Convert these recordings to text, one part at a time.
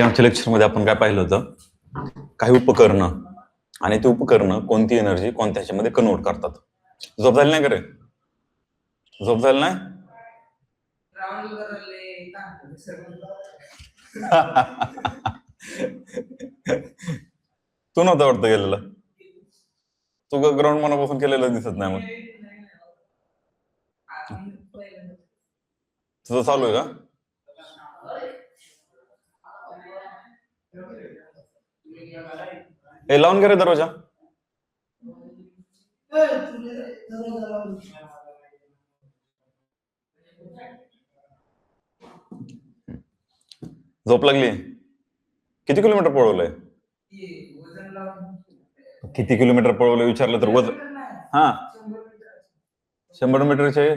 पाठीमागच्या लेक्चरमध्ये आपण काय पाहिलं होतं, काही उपकरणं आणि ते उपकरणं कोणती एनर्जी कोणत्या ह्याच्यामध्ये कन्वर्ट करतात. झोप झाली नाही का रे? झोप झाली नाही? तू नव्हता वाटतं गेलेला, तू ग्राउंड मनापासून केलेलं दिसत नाही. मग तुझं चालू आहे का? हे लावून घे रे दरवाजा. झोप लागली? किती किलोमीटर पळवलंय? किती किलोमीटर पळवलंय विचारलं तर वजन? हा, 100 मीटरचे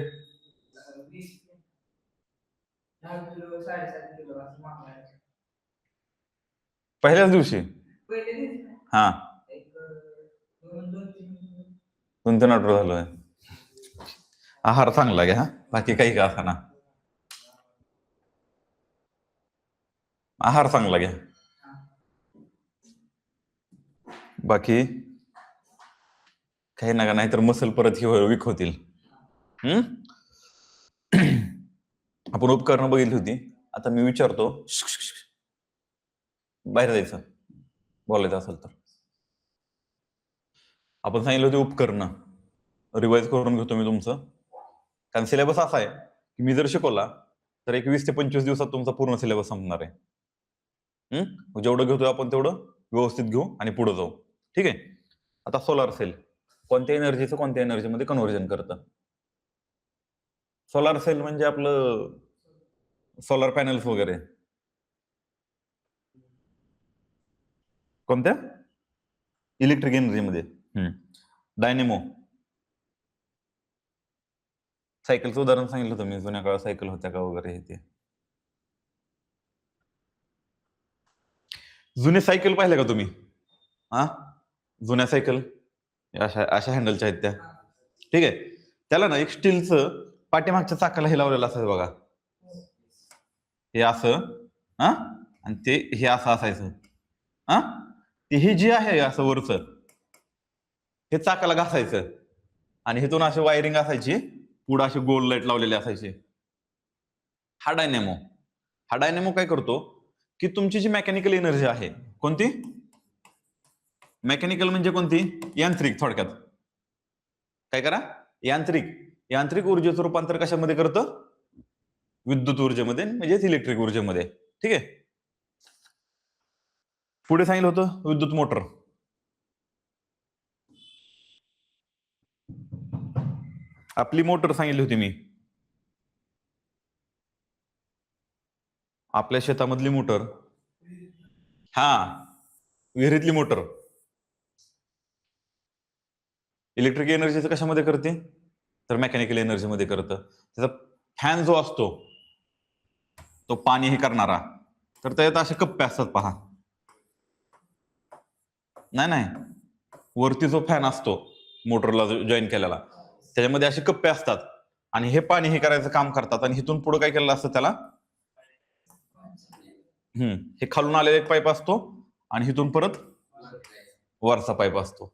पहिल्याच दिवशी. हा, 2-3 आठवडे झालोय. आहार चांगला घ्या, बाकी काही का असा ना, आहार चांगला घ्या, बाकी काही नका, नाहीतर मसल परत वीक होतील. आपण उपकरणं बघितली होती. आता मी विचारतो, बाहेर जायचं बोलायचं असेल तर. आपण सांगितलं होते उपकरणं, रिवाइज करून घेतो मी तुमचं, कारण सिलेबस असा आहे की मी जर शिकवला तर एक 20 ते 25 दिवसात तुमचा पूर्ण सिलेबस संपणार आहे. जेवढं घेतोय आपण तेवढं व्यवस्थित घेऊ आणि पुढे जाऊ. ठीक आहे. आता सोलार सेल कोणत्या एनर्जीचं कोणत्या एनर्जीमध्ये कन्व्हर्जन करतं? सोलार सेल म्हणजे आपलं सोलार पॅनल्स वगैरे. कोणत्या? इलेक्ट्रिक एनर्जीमध्ये. डायनेमो. सायकलचं उदाहरण सांगितलं होतं मी, जुन्या काळात सायकल होत्या का वगैरे. ते जुने सायकल पाहिले का तुम्ही? जुन्या सायकल अशा हँडलच्या आहेत त्या. ठीक आहे. त्याला ना एक स्टीलचं पाठीमागच्या चाकाला हे लावलेलं असायचं बघा, हे असं, आणि ते हे असं असायचं. ते हे जे आहे असं वरचं, हे चाकाला घासायचं आणि हेतून अशी वायरिंग असायची, पुढे अशी गोल लाईट लावलेली असायची. हा डायनेमो. हा डायनेमो काय करतो की तुमची जी मेकॅनिकल एनर्जी आहे, कोणती मेकॅनिकल म्हणजे कोणती? यांत्रिक. थोडक्यात काय करा, यांत्रिक ऊर्जेचं रूपांतर कशामध्ये करतं? विद्युत ऊर्जेमध्ये, म्हणजेच इलेक्ट्रिक ऊर्जेमध्ये. ठीक आहे. पुढे सांगितलं होतं विद्युत मोटर. आपली मोटर सांगितली होती मी, आपल्या शेतामधली मोटर. विहिरीतली मोटर. इलेक्ट्रिक एनर्जीचं कशामध्ये करते? तर मेकॅनिकल एनर्जीमध्ये करतं. त्याचा फॅन जो असतो तो पाणी हे करणारा, तर त्यात असे कप्पे असतात पहा. नाही, वरती जो फॅन असतो मोटरला जॉईन केलेला, त्याच्यामध्ये असे कप्पे असतात आणि हे पाणी हे करायचं काम करतात. आणि इथून पुढे काय केलेलं असतं त्याला, हे खालून आलेला एक पाईप असतो आणि इथून परत वरचा पाईप असतो.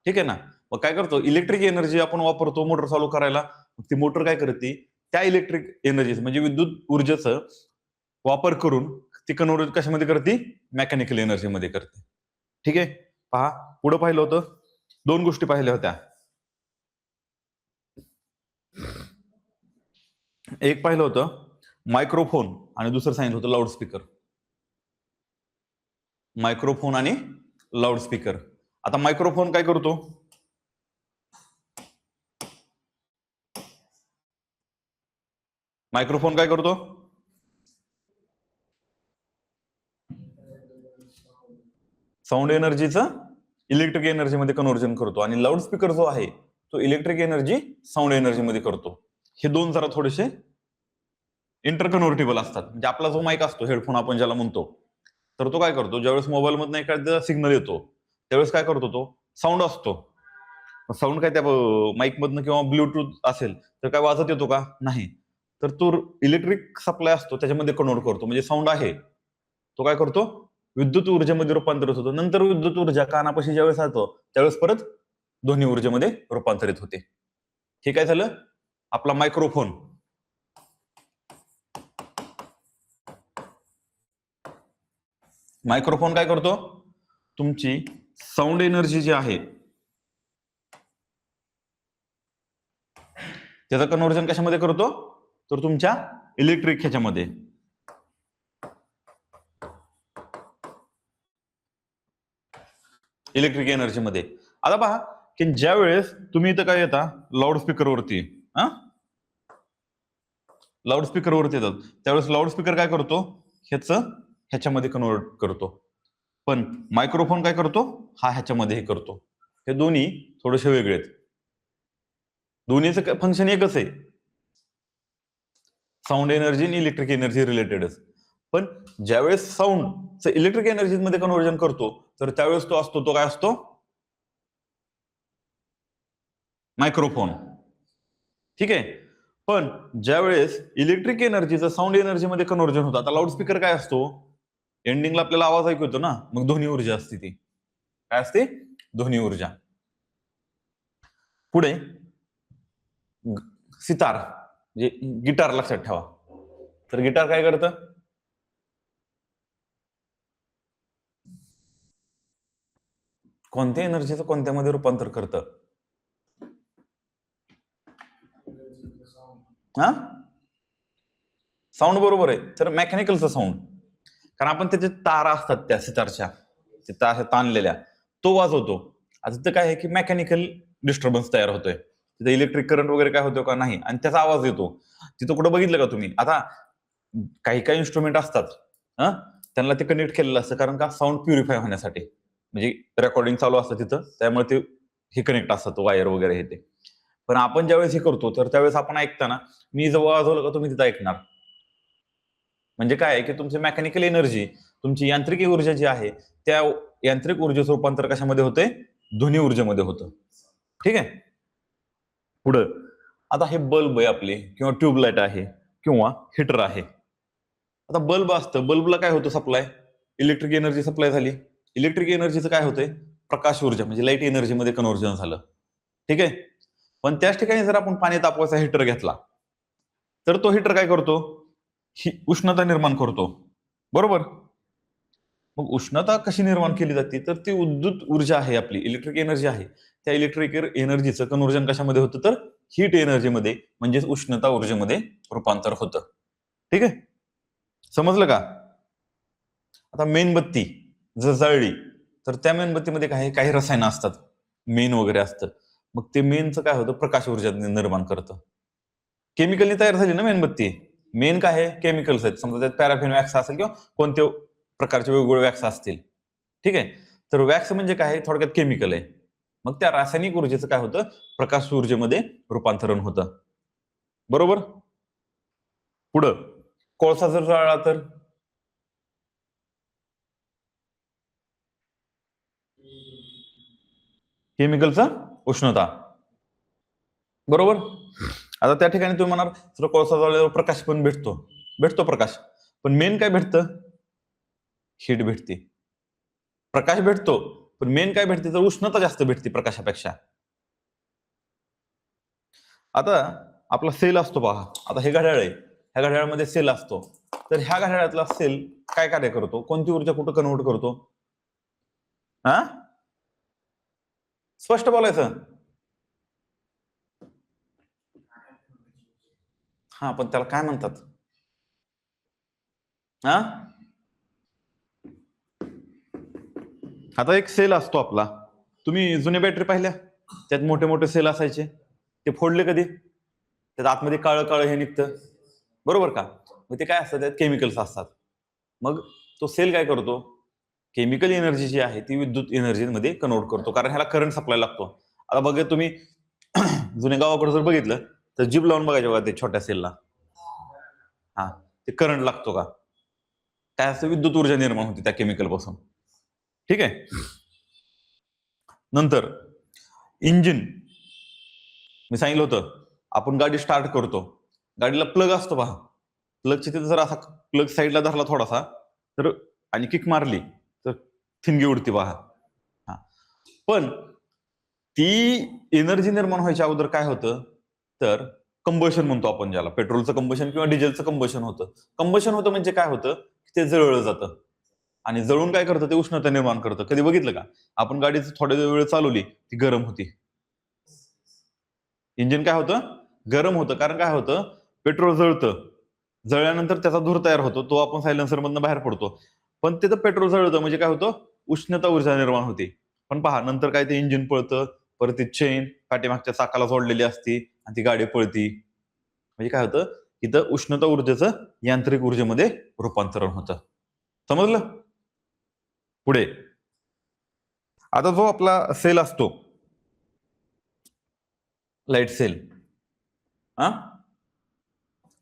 ठीक आहे ना. मग काय करतो, इलेक्ट्रिक एनर्जी आपण वापरतो मोटर चालू करायला. ती मोटर काय करते, त्या इलेक्ट्रिक एनर्जी म्हणजे विद्युत ऊर्जेचा वापर करून ती कन्वर्ट कशामध्ये करते? मेकॅनिकल एनर्जी मध्ये करते. ठीक आहे. पहा, पुढे पाहिलं होतं, 2 गोष्टी पाहिल्या होत्या. एक पाहिलं होतं मायक्रोफोन आणि दुसरं सांगितलं होतं लाऊडस्पीकर. मायक्रोफोन आणि लाऊडस्पीकर. आता मायक्रोफोन काय करतो? मायक्रोफोन काय करतो? साऊंड एनर्जीचं इलेक्ट्रिक एनर्जी मध्ये कन्व्हर्जन करतो. आणि लाऊडस्पीकर जो आहे तो इलेक्ट्रिक एनर्जी साऊंड एनर्जी मध्ये करतो. हे दोन जरा थोडेसे इंटरकन्व्हर्टेबल असतात. म्हणजे आपला जो माईक असतो, हेडफोन आपण ज्याला म्हणतो, तर तो काय करतो, ज्यावेळेस मोबाईल मधून एखादा सिग्नल येतो त्यावेळेस काय करतो, तो साऊंड असतो. साऊंड काय त्या माईक मधनं किंवा ब्लूटूथ असेल तर काय वाजत येतो का? नाही. तर तो इलेक्ट्रिक सप्लाय असतो त्याच्यामध्ये कन्व्हर्ट करतो. म्हणजे साऊंड आहे तो काय करतो, विद्युत ऊर्जेमध्ये रूपांतरित होतो. नंतर विद्युत ऊर्जा कानापाशी ज्यावेळेस जातो त्यावेळेस परत ध्वनी ऊर्जेमध्ये रूपांतरित होते. हे काय झालं, आपला मायक्रोफोन. मायक्रोफोन काय करतो, तुमची साऊंड एनर्जी जी आहे त्याचं कन्व्हर्जन कशामध्ये करतो, तर तुमच्या इलेक्ट्रिक ह्याच्यामध्ये. इलेक्ट्रिक एनर्जी मध्ये. आता पहा की ज्या वेळेस तुम्ही इथं काय येता लाऊडस्पीकरवरती, लाऊडस्पीकरवरती येतात त्यावेळेस लाऊडस्पीकर काय करतो, ह्याच्यामध्ये कन्वर्ट करतो. पण मायक्रोफोन काय करतो, हा ह्याच्यामध्ये हे करतो. हे दोन्ही थोडेसे वेगळे आहेत. दोन्हीचं फंक्शन एकच आहे, साऊंड एनर्जी आणि इलेक्ट्रिक एनर्जी रिलेटेडच. पण ज्यावेळेस साऊंड इलेक्ट्रिक एनर्जी मध्ये कन्वर्जन करतो तर त्यावेळेस तो असतो, तो काय असतो, मायक्रोफोन. ठीक आहे. पण ज्यावेळेस इलेक्ट्रिक एनर्जीचं साऊंड एनर्जी मध्ये कन्वर्जन होतं, आता लाऊडस्पीकर काय असतो, एंडिंगला आपल्याला आवाज ऐकू येतो ना, मग ध्वनी ऊर्जा असते. ती काय असते, ध्वनी ऊर्जा. पुढे सितार म्हणजे गिटार लक्षात ठेवा. तर गिटार काय करतं, कोणत्या एनर्जीचं कोणत्यामध्ये रूपांतर करतं, साऊंड बरोबर आहे. तर मेकॅनिकलचं साऊंड, कारण आपण त्याचे तारा असतात त्या सितारच्या ताणलेल्या, तो वाजवतो. आता तिथं काय आहे की मेकॅनिकल डिस्टर्बन्स तयार होतोय, तिथं इलेक्ट्रिक करंट वगैरे काय होतो का नाही, आणि त्याचा आवाज येतो. तिथं कुठं बघितलं का तुम्ही, आता काही काही इन्स्ट्रुमेंट असतात त्यांना ते कनेक्ट केलेलं असतं, कारण का साऊंड प्युरिफाय होण्यासाठी, म्हणजे रेकॉर्डिंग चालू असतं तिथं, त्यामुळे ते हे कनेक्ट असतात वायर वगैरे हे ते. पण आपण ज्यावेळेस हे करतो तर त्यावेळेस आपण ऐकताना, मी जवळ वाजवलं का तुम्ही तिथं ऐकणार. म्हणजे काय की तुमची मेकॅनिकल एनर्जी, तुमची यांत्रिकी ऊर्जा जी आहे, त्या यांत्रिक ऊर्जेचं रूपांतर कशामध्ये होते, ध्वनी ऊर्जेमध्ये होतं. ठीक आहे. पुढं आता हे बल्ब आहे आपले, किंवा ट्यूबलाइट आहे, किंवा हिटर आहे. आता बल्ब असतं, बल्बला काय होतं, सप्लाय इलेक्ट्रिक एनर्जी सप्लाय झाली. इलेक्ट्रिक एनर्जीचं काय होतंय, प्रकाश ऊर्जा म्हणजे लाईट एनर्जी मध्ये कन्व्हर्जन झालं. ठीक आहे. पण त्याच ठिकाणी जर आपण पाणी तापवायचा हिटर घेतला तर तो हिटर काय करतो, ही उष्णता निर्माण करतो, बरोबर. मग उष्णता कशी निर्माण केली जाते, तर ती विद्युत ऊर्जा आहे आपली, इलेक्ट्रिक एनर्जी आहे, त्या इलेक्ट्रिक एनर्जीचं कन्व्हर्जन कशामध्ये होतं, तर हीट एनर्जीमध्ये म्हणजेच उष्णता ऊर्जेमध्ये रूपांतर होतं. ठीक आहे, समजलं का. आता मेणबत्ती जर जळली तर त्या मेणबत्तीमध्ये काही रसायनं असतात, मेण वगैरे असतं, मग ते मेणचं काय होतं, प्रकाश ऊर्जा निर्माण करतं. केमिकली तयार झाली ना मेणबत्ती, मेन काय आहे, केमिकल्स आहेत. समजा त्यात पॅराफिन वॅक्स असेल किंवा कोणत्या प्रकारचे वेगवेगळे वॅक्स असतील. ठीक आहे. तर वॅक्स म्हणजे काय, थोडक्यात केमिकल आहे. मग त्या रासायनिक ऊर्जेचं काय होतं, प्रकाश ऊर्जेमध्ये रूपांतरण होतं, बरोबर. पुढं कोळसा जर जळला तर केमिकलचा उष्णता, बरोबर. आता त्या ठिकाणी तुम्ही म्हणाल जर कोळसा जळल्यावर प्रकाश पण भेटतो प्रकाश, पण मेन काय भेटतं, हीट भेटते. प्रकाश भेटतो पण मेन काय भेटते, तर उष्णता जास्त भेटते प्रकाशापेक्षा. आता आपला सेल असतो पहा, आता हे घड्याळ आहे, ह्या घड्याळामध्ये सेल असतो, तर ह्या घड्याळातला सेल काय कार्य करतो, कोणती ऊर्जा कुठं कन्व्हर्ट करतो, हा स्पष्ट बोलायचं. हा पण त्याला काय म्हणतात, हा आता एक सेल असतो आपला, तुम्ही जुने बॅटरी पाहिल्या, त्यात मोठे मोठे सेल असायचे, ते फोडले कधी, त्यात आतमध्ये काळं काळं हे निघतं, बरोबर का. मग ते काय असतं, त्यात केमिकल्स असतात. मग तो सेल काय करतो, केमिकल एनर्जी जी आहे ती विद्युत एनर्जी मध्ये कन्वर्ट करतो, कारण ह्याला करंट सप्लाय लागतो. आता बघा तुम्ही जुन्या गावाकडे जर बघितलं तर जीप लावून बघायचे बघा ते छोट्या सेलला, हा ते करंट लागतो का, काय असतं, विद्युत ऊर्जा निर्माण होते त्या केमिकल पासून. ठीक आहे. नंतर इंजिन, मी सांगितलं होतं, आपण गाडी स्टार्ट करतो, गाडीला प्लग असतो पहा, प्लगच्या तिथे जर असा प्लग साईडला धरला थोडासा, तर आणि किक मारली तर ठिणगी उडती पहा. हा, पण ती एनर्जी निर्माण व्हायच्या अगोदर काय होतं, तर कंबशन म्हणतो आपण ज्याला, पेट्रोलचं कंबशन किंवा डिझेलचं कंबशन होतं. कंबशन होतं म्हणजे काय होतं, ते जळलं जातं आणि जळून काय करतं, ते उष्णता निर्माण करतं. कधी बघितलं का आपण गाडी थोड्या वेळ चालवली ती गरम होती. इंजिन काय होतं, गरम होतं. कारण काय होतं, पेट्रोल जळतं, जळल्यानंतर त्याचा धूर तयार होतो, तो आपण सायलेन्सर मधनं बाहेर पडतो. पण तिथं पेट्रोल जळतं म्हणजे काय होतं, उष्णता ऊर्जा निर्माण होते. पण पहा नंतर काय, ते इंजिन पळतं, परत ती चेन पाठीमागच्या चाकाला जोडलेली असती आणि ती गाडी पळती. म्हणजे काय होतं, इथं उष्णता ऊर्जेचं यांत्रिक ऊर्जेमध्ये रूपांतरण होतं. समजलं? पुढे आता जो आपला सेल असतो, लाईट सेल, हा,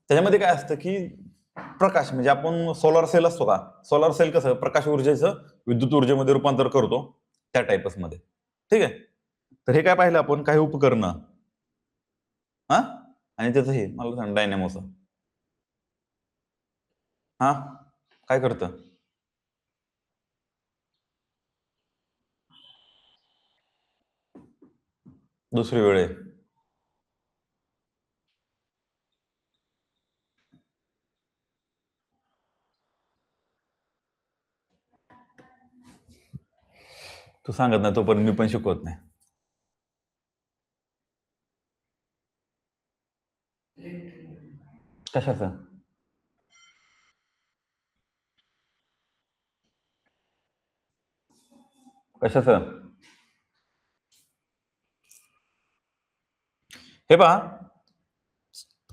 त्याच्यामध्ये काय असतं की प्रकाश, म्हणजे आपण सोलार सेल असतो का, सोलार सेल कसं प्रकाश ऊर्जेचं विद्युत ऊर्जेमध्ये रूपांतर करतो, त्या टाईपस मध्ये. ठीक आहे. तर हे काय पाहिलं आपण, काही उपकरणं, हा, आणि त्याचं हे मला सांग डायनॅमोचं, हा, काय करतं, दुसरी वेळ आहे. तू सांगत नाही तोपर्यंत मी पण शिकवत नाही. कशाचं? कशाचं? हे पहा,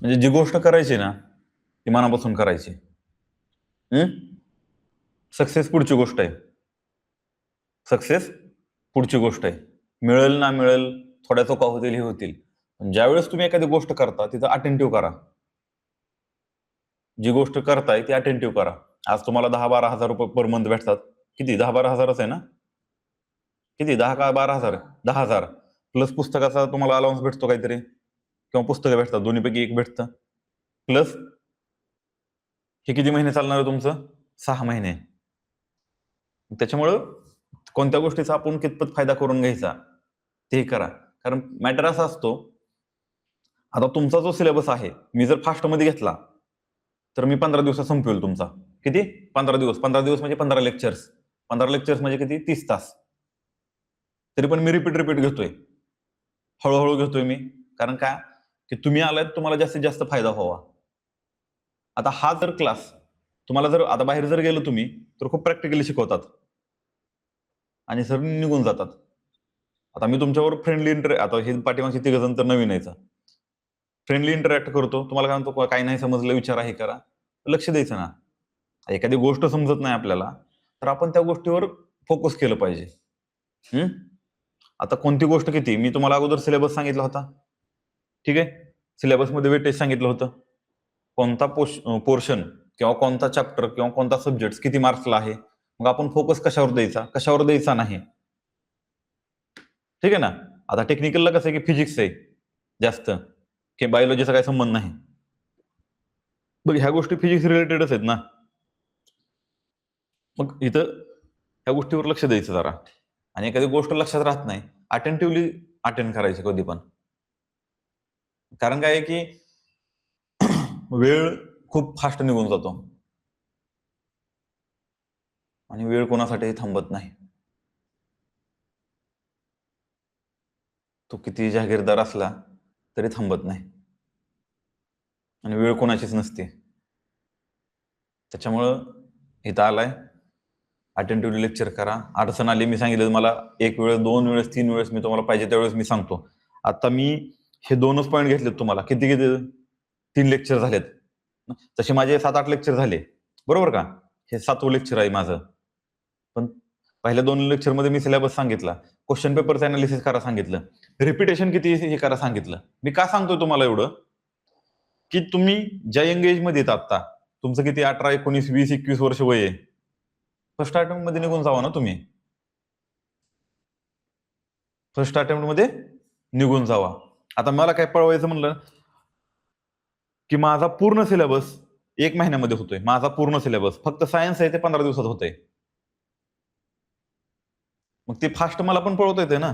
म्हणजे जी गोष्ट करायची ना ती मनापासून करायची. सक्सेस पुढची गोष्ट आहे. सक्सेस पुढची गोष्ट आहे. मिळेल ना मिळेल, थोड्या चुका होतील, हे होतील. पण ज्यावेळेस तुम्ही एखादी गोष्ट करता तिथं अटेंटिव्ह करा. जी गोष्ट करताय ती अटेंटिव्ह करा. आज तुम्हाला 10-12 हजार रुपये पर मंथ भेटतात. किती? 10-12 हजारच आहे ना? किती? 10 का 12 हजार? 10 हजार प्लस पुस्तकाचा तुम्हाला अलाउन्स भेटतो काहीतरी, किंवा पुस्तकं भेटतात, दोन्हीपैकी एक भेटतं. प्लस हे किती महिने चालणार आहे तुमचं? 6 महिने. त्याच्यामुळं कोणत्या गोष्टीचा आपण कितपत फायदा करून घ्यायचा ते करा. कारण मॅटर असा असतो, आता तुमचा जो सिलेबस आहे, मी जर फास्टमध्ये घेतला तर मी 15 दिवसात संपवेल तुमचा. किती? 15 दिवस. 15 दिवस म्हणजे 15 लेक्चर्स. 15 लेक्चर्स म्हणजे किती? 30 तास. तरी पण मी रिपीट घेतोय, हळूहळू घेतोय मी. कारण काय, की तुम्ही आलात, तुम्हाला जास्तीत जास्त फायदा व्हावा. आता हा जर क्लास तुम्हाला, जर आता बाहेर जर गेलो तुम्ही, तर खूप प्रॅक्टिकली शिकवतात आणि सर निघून जातात. आता मी तुमच्यावर फ्रेंडली आता हे पाठीमागचे 3 जण तर नवीन यायचं, फ्रेंडली इंटरॅक्ट करतो, तुम्हाला काय म्हणतो, काही नाही समजलं विचारा, हे करा, लक्ष द्यायचं ना. एखादी गोष्ट समजत नाही आपल्याला, तर आपण त्या गोष्टीवर फोकस केलं पाहिजे. आता कोणती गोष्ट किती, मी तुम्हाला अगोदर सिलेबस सांगितला होता, ठीक आहे. सिलेबसमध्ये वेटेज सांगितलं होतं, कोणता पोर्शन किंवा कोणता चॅप्टर किंवा कोणता सब्जेक्ट किती मार्क्सला आहे, मग आपण फोकस कशावर द्यायचा, कशावर द्यायचा नाही. ठीक आहे ना. आता टेक्निकलला कसं आहे की फिजिक्स आहे जास्त, की बायोलॉजीचा काही संबंध नाही. बघ, ह्या गोष्टी फिजिक्स रिलेटेडच आहेत ना. मग इथं ह्या गोष्टीवर लक्ष द्यायचं जरा. आणि एखादी गोष्ट लक्षात राहत नाही, अटेंटिव्हली अटेंड करायची कधी पण. कारण काय आहे की वेळ खूप फास्ट निघून जातो आणि वेळ कोणासाठीही थांबत नाही. तो किती जहागीरदार असला तरी थांबत नाही, आणि वेळ कोणाचीच नसते. त्याच्यामुळं इथं आलाय, अटेंटिव्हली लेक्चर करा. अडचण आली, मी सांगितलं मला 1 वेळेस, 2 वेळेस, 3 वेळेस, मी तुम्हाला पाहिजे त्यावेळेस मी सांगतो. आता मी हे 2च पॉईंट घेतलेत तुम्हाला, किती किती 3 लेक्चर झालेत. तसे माझे 7-8 लेक्चर झाले, बरोबर का. हे 7वं लेक्चर आहे माझं. पण पहिल्या 2 लेक्चरमध्ये मी सिलेबस सांगितला, क्वेश्चन पेपरचं अनालिसिस करा सांगितलं, रिपिटेशन किती हे करा सांगितलं. मी का सांगतोय तुम्हाला एवढं, की तुम्ही ज्या यंग एज मध्ये येतात, आता तुमचं किती 18, 19, 20, 21 वर्ष वय आहे, फर्स्ट अटेम्प्ट मध्ये निघून जावा ना तुम्ही. फर्स्ट अटेम्प्ट मध्ये निघून जावा. आता मला काय पळवायचं म्हणलं, की माझा पूर्ण सिलेबस 1 महिन्यामध्ये होतोय. माझा पूर्ण सिलेबस फक्त सायन्स आहे ते 15 दिवसात होतंय. मग ते फास्ट मला पण पळवता येते ना,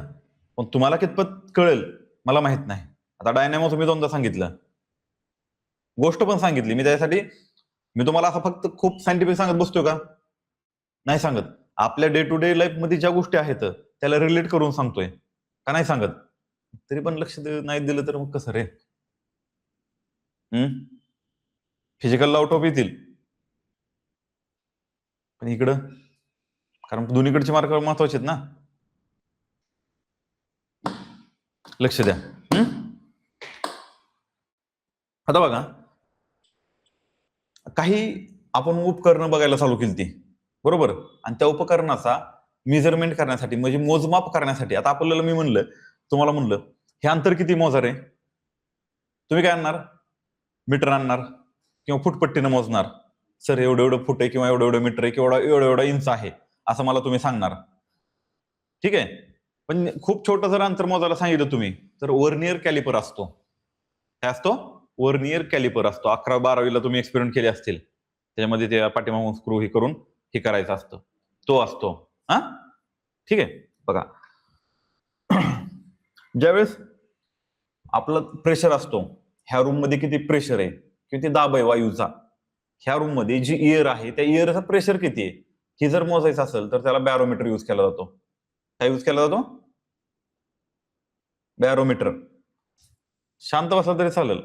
पण तुम्हाला कितपत कळेल मला माहित नाही. आता डायनॅमो तुम्ही दोनदा सांगितलं, गोष्ट पण सांगितली मी, त्यासाठी मी तुम्हाला असं फक्त खूप सायंटिफिक सांगत बसतोय का? नाही सांगत. आपल्या डे टू डे लाईफ मध्ये ज्या गोष्टी आहेत त्याला रिलेट करून सांगतोय का नाही सांगत? तरी पण लक्ष नाही दिलं तर मग कसं रे? फिजिकल लॉ टॉप येतील पण इकडं, कारण दोन्हीकडचे मार्क महत्वाचे आहेत ना. लक्ष द्या. आता बघा, काही आपण उपकरणं बघायला चालू केली ती, बरोबर, आणि त्या उपकरणाचा मेजरमेंट करण्यासाठी म्हणजे मोजमाप करण्यासाठी, आता आपल्याला मी म्हणलं, तुम्हाला म्हणलं हे अंतर किती मोजा रे, तुम्ही काय आणणार? मीटर आणणार किंवा फुटपट्टीनं मोजणार. सर एवढं एवढं फूट आहे किंवा एवढं एवढं मीटर आहे किंवा एवढं एवढं इंच आहे असं मला तुम्ही सांगणार. ठीक आहे, पण खूप छोटं जर अंतर मोजायला सांगितलं तुम्ही तर वर्नियर कॅलिपर असतो. काय असतो? वर्नियर कॅलिपर असतो. 11-12वीला तुम्ही एक्सपेरिमेंट केले असतील, त्याच्यामध्ये ते पाठीमागून स्क्रू हे करून हे करायचं असतं, तो असतो. हा, ठीक आहे. बघा, ज्यावेळेस आपला प्रेशर असतो, ह्या रूम मध्ये किती प्रेशर आहे, किती दाब आहे वायूचा, ह्या रूम मध्ये जी एअर आहे त्या एअरचा प्रेशर किती आहे हे जर मोजायचं असेल तर त्याला बॅरोमीटर यूज केला जातो. काय यूज केला जातो? बॅरोमीटर. शांत बसला तरी चालेल,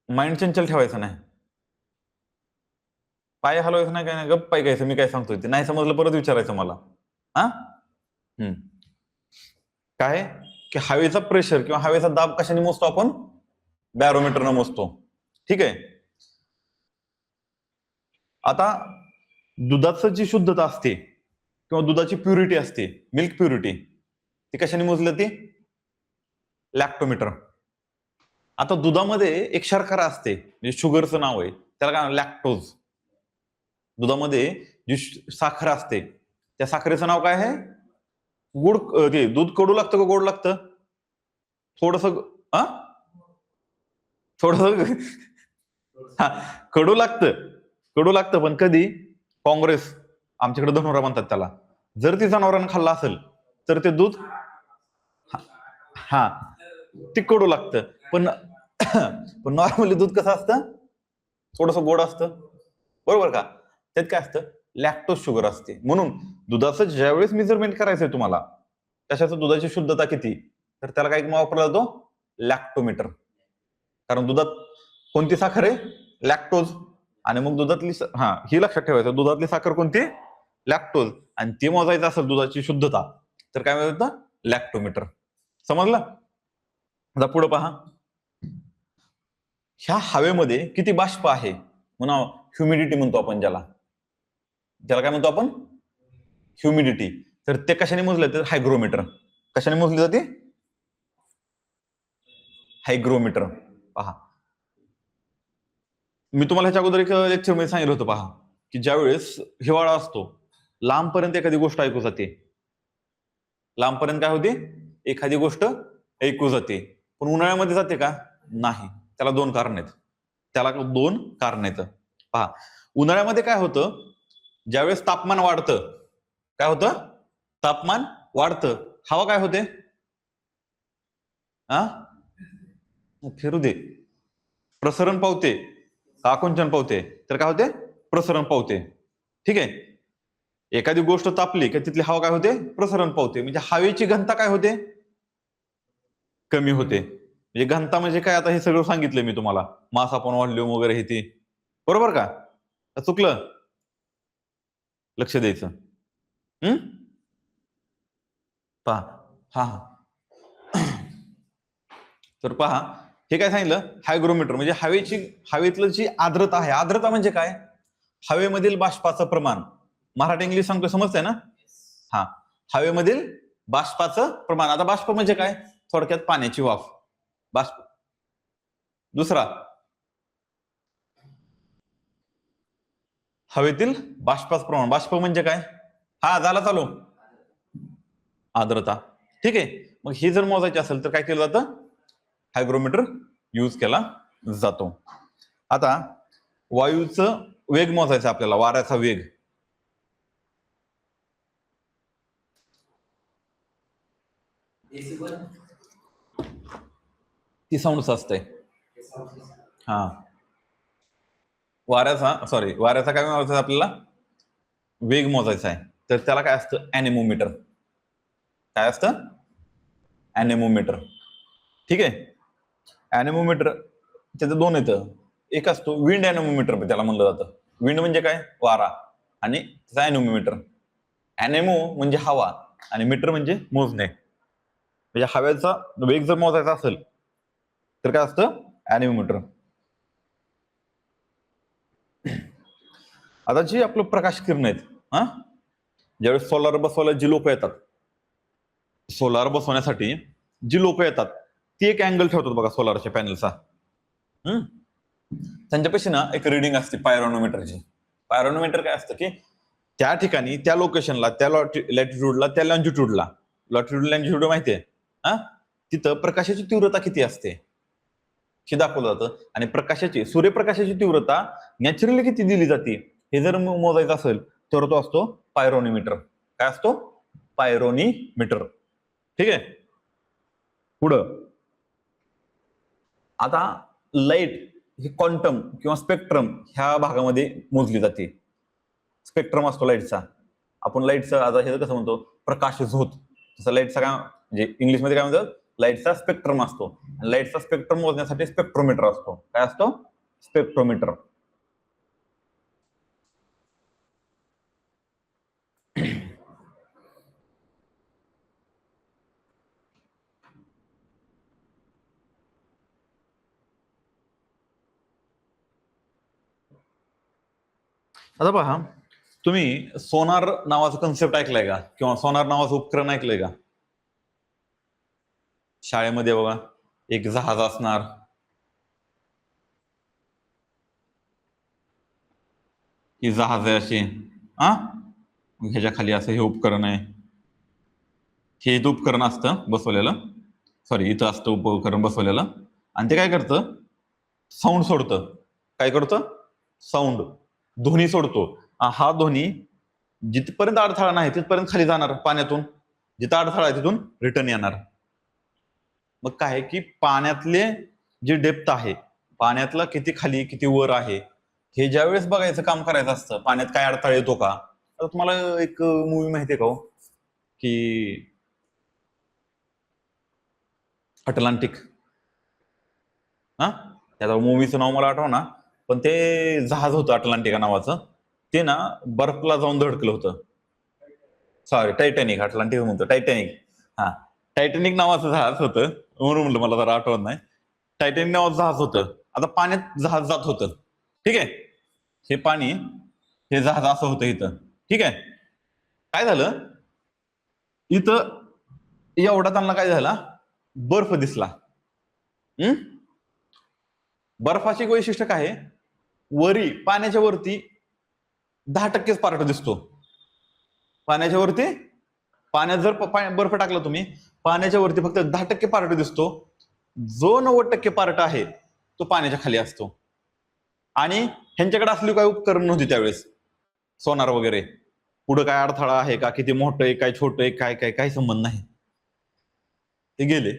माइंड चंचल ठेवायचं नाही, पाय हलवायचं नाही, काय नाही, गप्प पाय घ्यायचं. मी काय सांगतोय ते नाही समजलं परत विचारायचं मला. हा, काय की हवेचा प्रेशर किंवा हवेचा दाब कशाने मोजतो आपण? बॅरोमीटरनं मोजतो. ठीक आहे. आता दुधाचं जी शुद्धता असते किंवा दुधाची प्युरिटी असते, मिल्क प्युरिटी, ती कशाने मोजली ती? लॅक्टोमीटर. आता दुधामध्ये एक शर्करा असते, म्हणजे शुगरचं नाव आहे त्याला, काय लॅक्टोज. दुधामध्ये जी साखर असते त्या साखरेचं नाव काय आहे? गुड. ते दूध कडू लागतं का गोड लागतं? थोडस थोडस कडू लागतं, कडू लागतं, पण कधी? काँग्रेस, आमच्याकडे धनोरा म्हणतात त्याला, जर ती जनावरांना खाल्ला असेल तर ते दूध, हा, ते कडू लागतं. पण पण नॉर्मली दूध कसं असतं? थोडस गोड असतं, बरोबर का? त्यात काय असतं? लॅक्टोज शुगर असते. म्हणून दुधाचं ज्यावेळेस मेजरमेंट करायचंय तुम्हाला, कशाचं? दुधाची शुद्धता किती, तर त्याला काय वापरला जातो? लॅक्टोमीटर. कारण दुधात कोणती साखर आहे? लॅक्टोज. आणि मग दुधातली, हा, ही लक्षात ठेवायचं, दुधातली साखर कोणती? लॅक्टोज. आणि ते मोजायचं असेल दुधाची शुद्धता तर काय म्हणतात? लॅक्टोमीटर. समजलं? आता पुढे पहा, ह्या हवेमध्ये किती बाष्प आहे म्हणा, ह्युमिडिटी म्हणतो आपण ज्याला, त्याला काय म्हणतो आपण? ह्युमिडिटी. तर ते कशाने मोजले? तर हायग्रोमीटर. कशाने मोजली जाते? हायग्रोमीटर. पहा, मी तुम्हाला ह्याच्या अगोदर एक लेक्चर मध्ये सांगितलं होतं, पहा, की ज्यावेळेस हिवाळा असतो लांबपर्यंत एखादी गोष्ट ऐकू जाते. लांबपर्यंत काय होते? एखादी गोष्ट ऐकू जाते. पण उन्हाळ्यामध्ये जाते का? नाही. त्याला दोन कारण आहेत. त्याला दोन कारण आहेत. पहा, उन्हाळ्यामध्ये काय होतं? ज्यावेळेस तापमान वाढतं, काय होतं? तापमान वाढतं, हवा काय होते? फिरू दे, प्रसरण पावते का आकुंचन पावते? तर काय होते? प्रसरण पावते. ठीक आहे. एखादी गोष्ट तापली की तिथली हवा काय होते? प्रसरण पावते. म्हणजे हवेची घनता काय होते? कमी होते. म्हणजे घनता म्हणजे काय? आता हे सगळं सांगितलं मी तुम्हाला, मास अपॉन व्हॉल्यूम वगैरे हे ते, बरोबर का? चुकलं? लक्ष द्यायचं. पहा, हा, तर पहा, हे काय सांगितलं? हायग्रोमीटर म्हणजे हवेतलं जी आर्द्रता आहे. आर्द्रता म्हणजे काय? हवेमधील बाष्पाचं प्रमाण. मराठी इंग्लिश सांगतो, समजतंय ना? हा, हवेमधील बाष्पाचं प्रमाण. आता बाष्प म्हणजे काय? थोडक्यात पाण्याची वाफ. बाष्प. दुसरा, हवेतील बाष्पाचं प्रमाण. बाष्प म्हणजे काय? हा, झाला चालू. आर्द्रता. ठीक आहे. मग हे जर मोजायचे असेल तर काय केलं जातं? हायग्रोमीटर यूज केला जातो. आता वायूचं वेग मोजायचा आपल्याला, वाऱ्याचा वेग. ती साऊंडच असते. हा, वाऱ्याचा काय मोजायचा आपल्याला? वेग मोजायचा आहे. तर त्याला काय असतं? ॲनेमोमीटर. काय असतं? ॲनेमोमीटर. ठीक आहे. ॲनेमोमीटर त्याचं दोन येतं. एक असतो विंड ॲनेमोमीटर, त्याला म्हणलं जातं. विंड म्हणजे काय? वारा. आणि त्याचा ॲनेमोमीटर. ॲनेमो म्हणजे हवा आणि मीटर म्हणजे मोजणे. म्हणजे हवेचा वेग जर मोजायचा असेल तर काय असतं? ॲनेमोमीटर. आता जी आपलं प्रकाश किरण आहेत, हा, ज्यावेळेस सोलार बसवायला जी लोक येतात, सोलार बसवण्यासाठी जी लोक येतात ती एक अँगल ठेवतात बघा सोलारच्या पॅनलचा. त्यांच्यापाशी ना एक रिडिंग असते पायरोनोमीटरची. पायरोनोमीटर काय असतं की त्या ठिकाणी, त्या लोकेशनला, त्या लॅटिट्यूडला, त्या लॉन्जिट्यूडला, लॉन्जिट्यूड माहितीये हा, तिथं प्रकाशाची तीव्रता किती असते हे दाखवलं जातं. आणि सूर्यप्रकाशाची तीव्रता नॅचरली किती दिली जाते हे जर मोजायचं असेल तर तो असतो पायरोनोमीटर. काय असतो? पायरोनोमीटर. ठीक आहे. पुढं आता लाईट ही क्वांटम किंवा स्पेक्ट्रम ह्या भागामध्ये मोजली जाते. स्पेक्ट्रम असतो लाईटचा. आपण लाईटचं आता हे कसं म्हणतो? प्रकाश झोत. तसं लाईटचा काय म्हणजे इंग्लिशमध्ये काय म्हणतात? लाईटचा स्पेक्ट्रम असतो. लाईटचा स्पेक्ट्रम मोजण्यासाठी स्पेक्ट्रोमीटर असतो. काय असतो? स्पेक्ट्रोमीटर. आता पहा, तुम्ही सोनार नावाचं कन्सेप्ट ऐकलंय का? किंवा सोनार नावाचं उपकरण ऐकलंय का? शाळेमध्ये बघा एक जहाज असणार, ही जहाज आहे अशी, हा, ह्याच्या खाली असं हे उपकरण आहे. हे इथं उपकरण असतं बसवलेलं, इथं असतं उपकरण बसवलेलं, आणि ते काय करतं? साऊंड सोडतं. काय करतं? साऊंड, ध्वनी सोडतो. हा ध्वनी जिथपर्यंत अडथळा नाही तिथपर्यंत खाली जाणार पाण्यातून, जिथं अडथळा आहे तिथून रिटर्न येणार. मग काय की पाण्यातले जे डेप्थ आहे, पाण्यातला किती खाली किती वर आहे, हे ज्यावेळेस बघायचं काम करायचं असतं, पाण्यात काय अडथळा येतो का. आता तुम्हाला एक मूवी माहितीये का हो, की अटलांटिक? हा, त्याचा मूवीचं नाव मला आठव ना, पण ते जहाज होतं अटलांटिका नावाचं, ते ना बर्फला जाऊन धडकलं होतं. टायटॅनिक, अटलांटिक म्हणतो, टायटॅनिक. हा, टायटॅनिक नावाचं जहाज होतं, म्हणून म्हणलं मला जरा आठवत नाही. टायटॅनिक नावाचं जहाज होतं. आता पाण्यात जहाज जात होतं, ठीक आहे. हे पाणी, हे जहाज असं होतं इथं, ठीक आहे. काय झालं इथं? एवढा त्यांना काय झाला? बर्फ दिसला. बर्फाची वैशिष्ट्य काय आहे? वरी, पाण्याच्या वरती 10%च पार्ट दिसतो. पाण्याच्या वरती, पाण्यात जर बर्फ टाकला तुम्ही, पाण्याच्या वरती फक्त 10% पार्ट दिसतो. जो 90% पार्ट आहे तो पाण्याच्या खाली असतो. आणि ह्यांच्याकडे असली काय उपकरण नव्हती त्यावेळेस, सोनार वगैरे. पुढे काय अडथळा आहे का, किती मोठं आहे, काय छोटं आहे, काय काय काय संबंध नाही. ते गेले,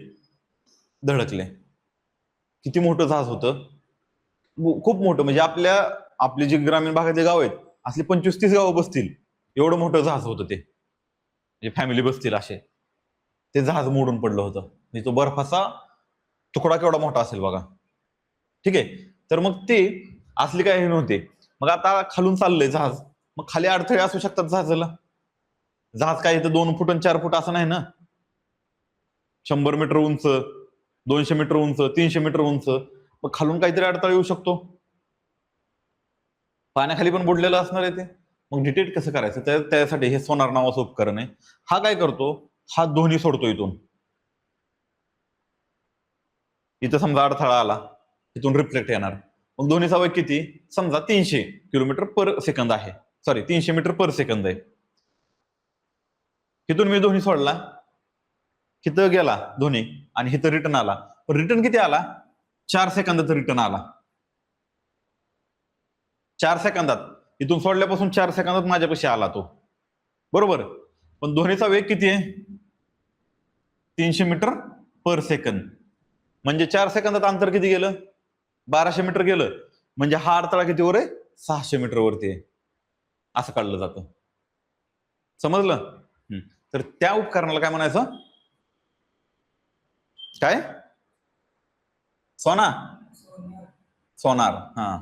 धडकले. किती मोठं जहाज होतं? खूप मोठं. म्हणजे आपले जे ग्रामीण भागातले गाव आहेत, असले 25-30 गावं बसतील एवढं मोठं जहाज होतं ते. म्हणजे फॅमिली बसतील असे. ते जहाज मोडून पडलं होतं. म्हणजे तो बर्फाचा तुकडा केवढा मोठा असेल बघा. ठीक आहे. तर मग ते असले काय हे नव्हते. मग आता खालून चाललंय जहाज, मग खाली अडथळे असू शकतात जहाजाला. जहाज काय इथं 2 फूट आणि 4 फूट असं नाही ना. 100 मीटर उंच, 200 मीटर उंच, 300 मीटर उंच. मग खालून काहीतरी अडथळा येऊ शकतो. पाण्याखाली पण बुडलेलं असणार आहे ते. मग डिटेक्ट कसं करायचं? त्यासाठी हे सोनार नावाचं उपकरण आहे. हा काय करतो? हा ध्वनी सोडतो इथून. इथं समजा अडथळा आला, इथून रिफ्लेक्ट येणार. मग ध्वनीचा वेग किती? समजा 300 किलोमीटर पर सेकंद आहे. 300 मीटर पर सेकंद आहे. इथून मी ध्वनी सोडला, इथं गेला ध्वनी आणि इथं रिटर्न आला. रिटर्न किती आला? 4 सेकंदाचा रिटर्न आला. 4 सेकंदात, इथून सोडल्यापासून 4 सेकंदात माझ्यापाशी आला तो, बरोबर. पण ध्वनीचा वेग किती आहे? 300 मीटर पर सेकंद. म्हणजे 4 सेकंदात अंतर किती गेलं? 1200 मीटर गेलं. म्हणजे हा अडथळा किती वर आहे? 600 मीटर वरती आहे. असं काढलं जातं. समजलं? तर त्या उपकरणाला काय म्हणायचं? काय? सोनार. हा.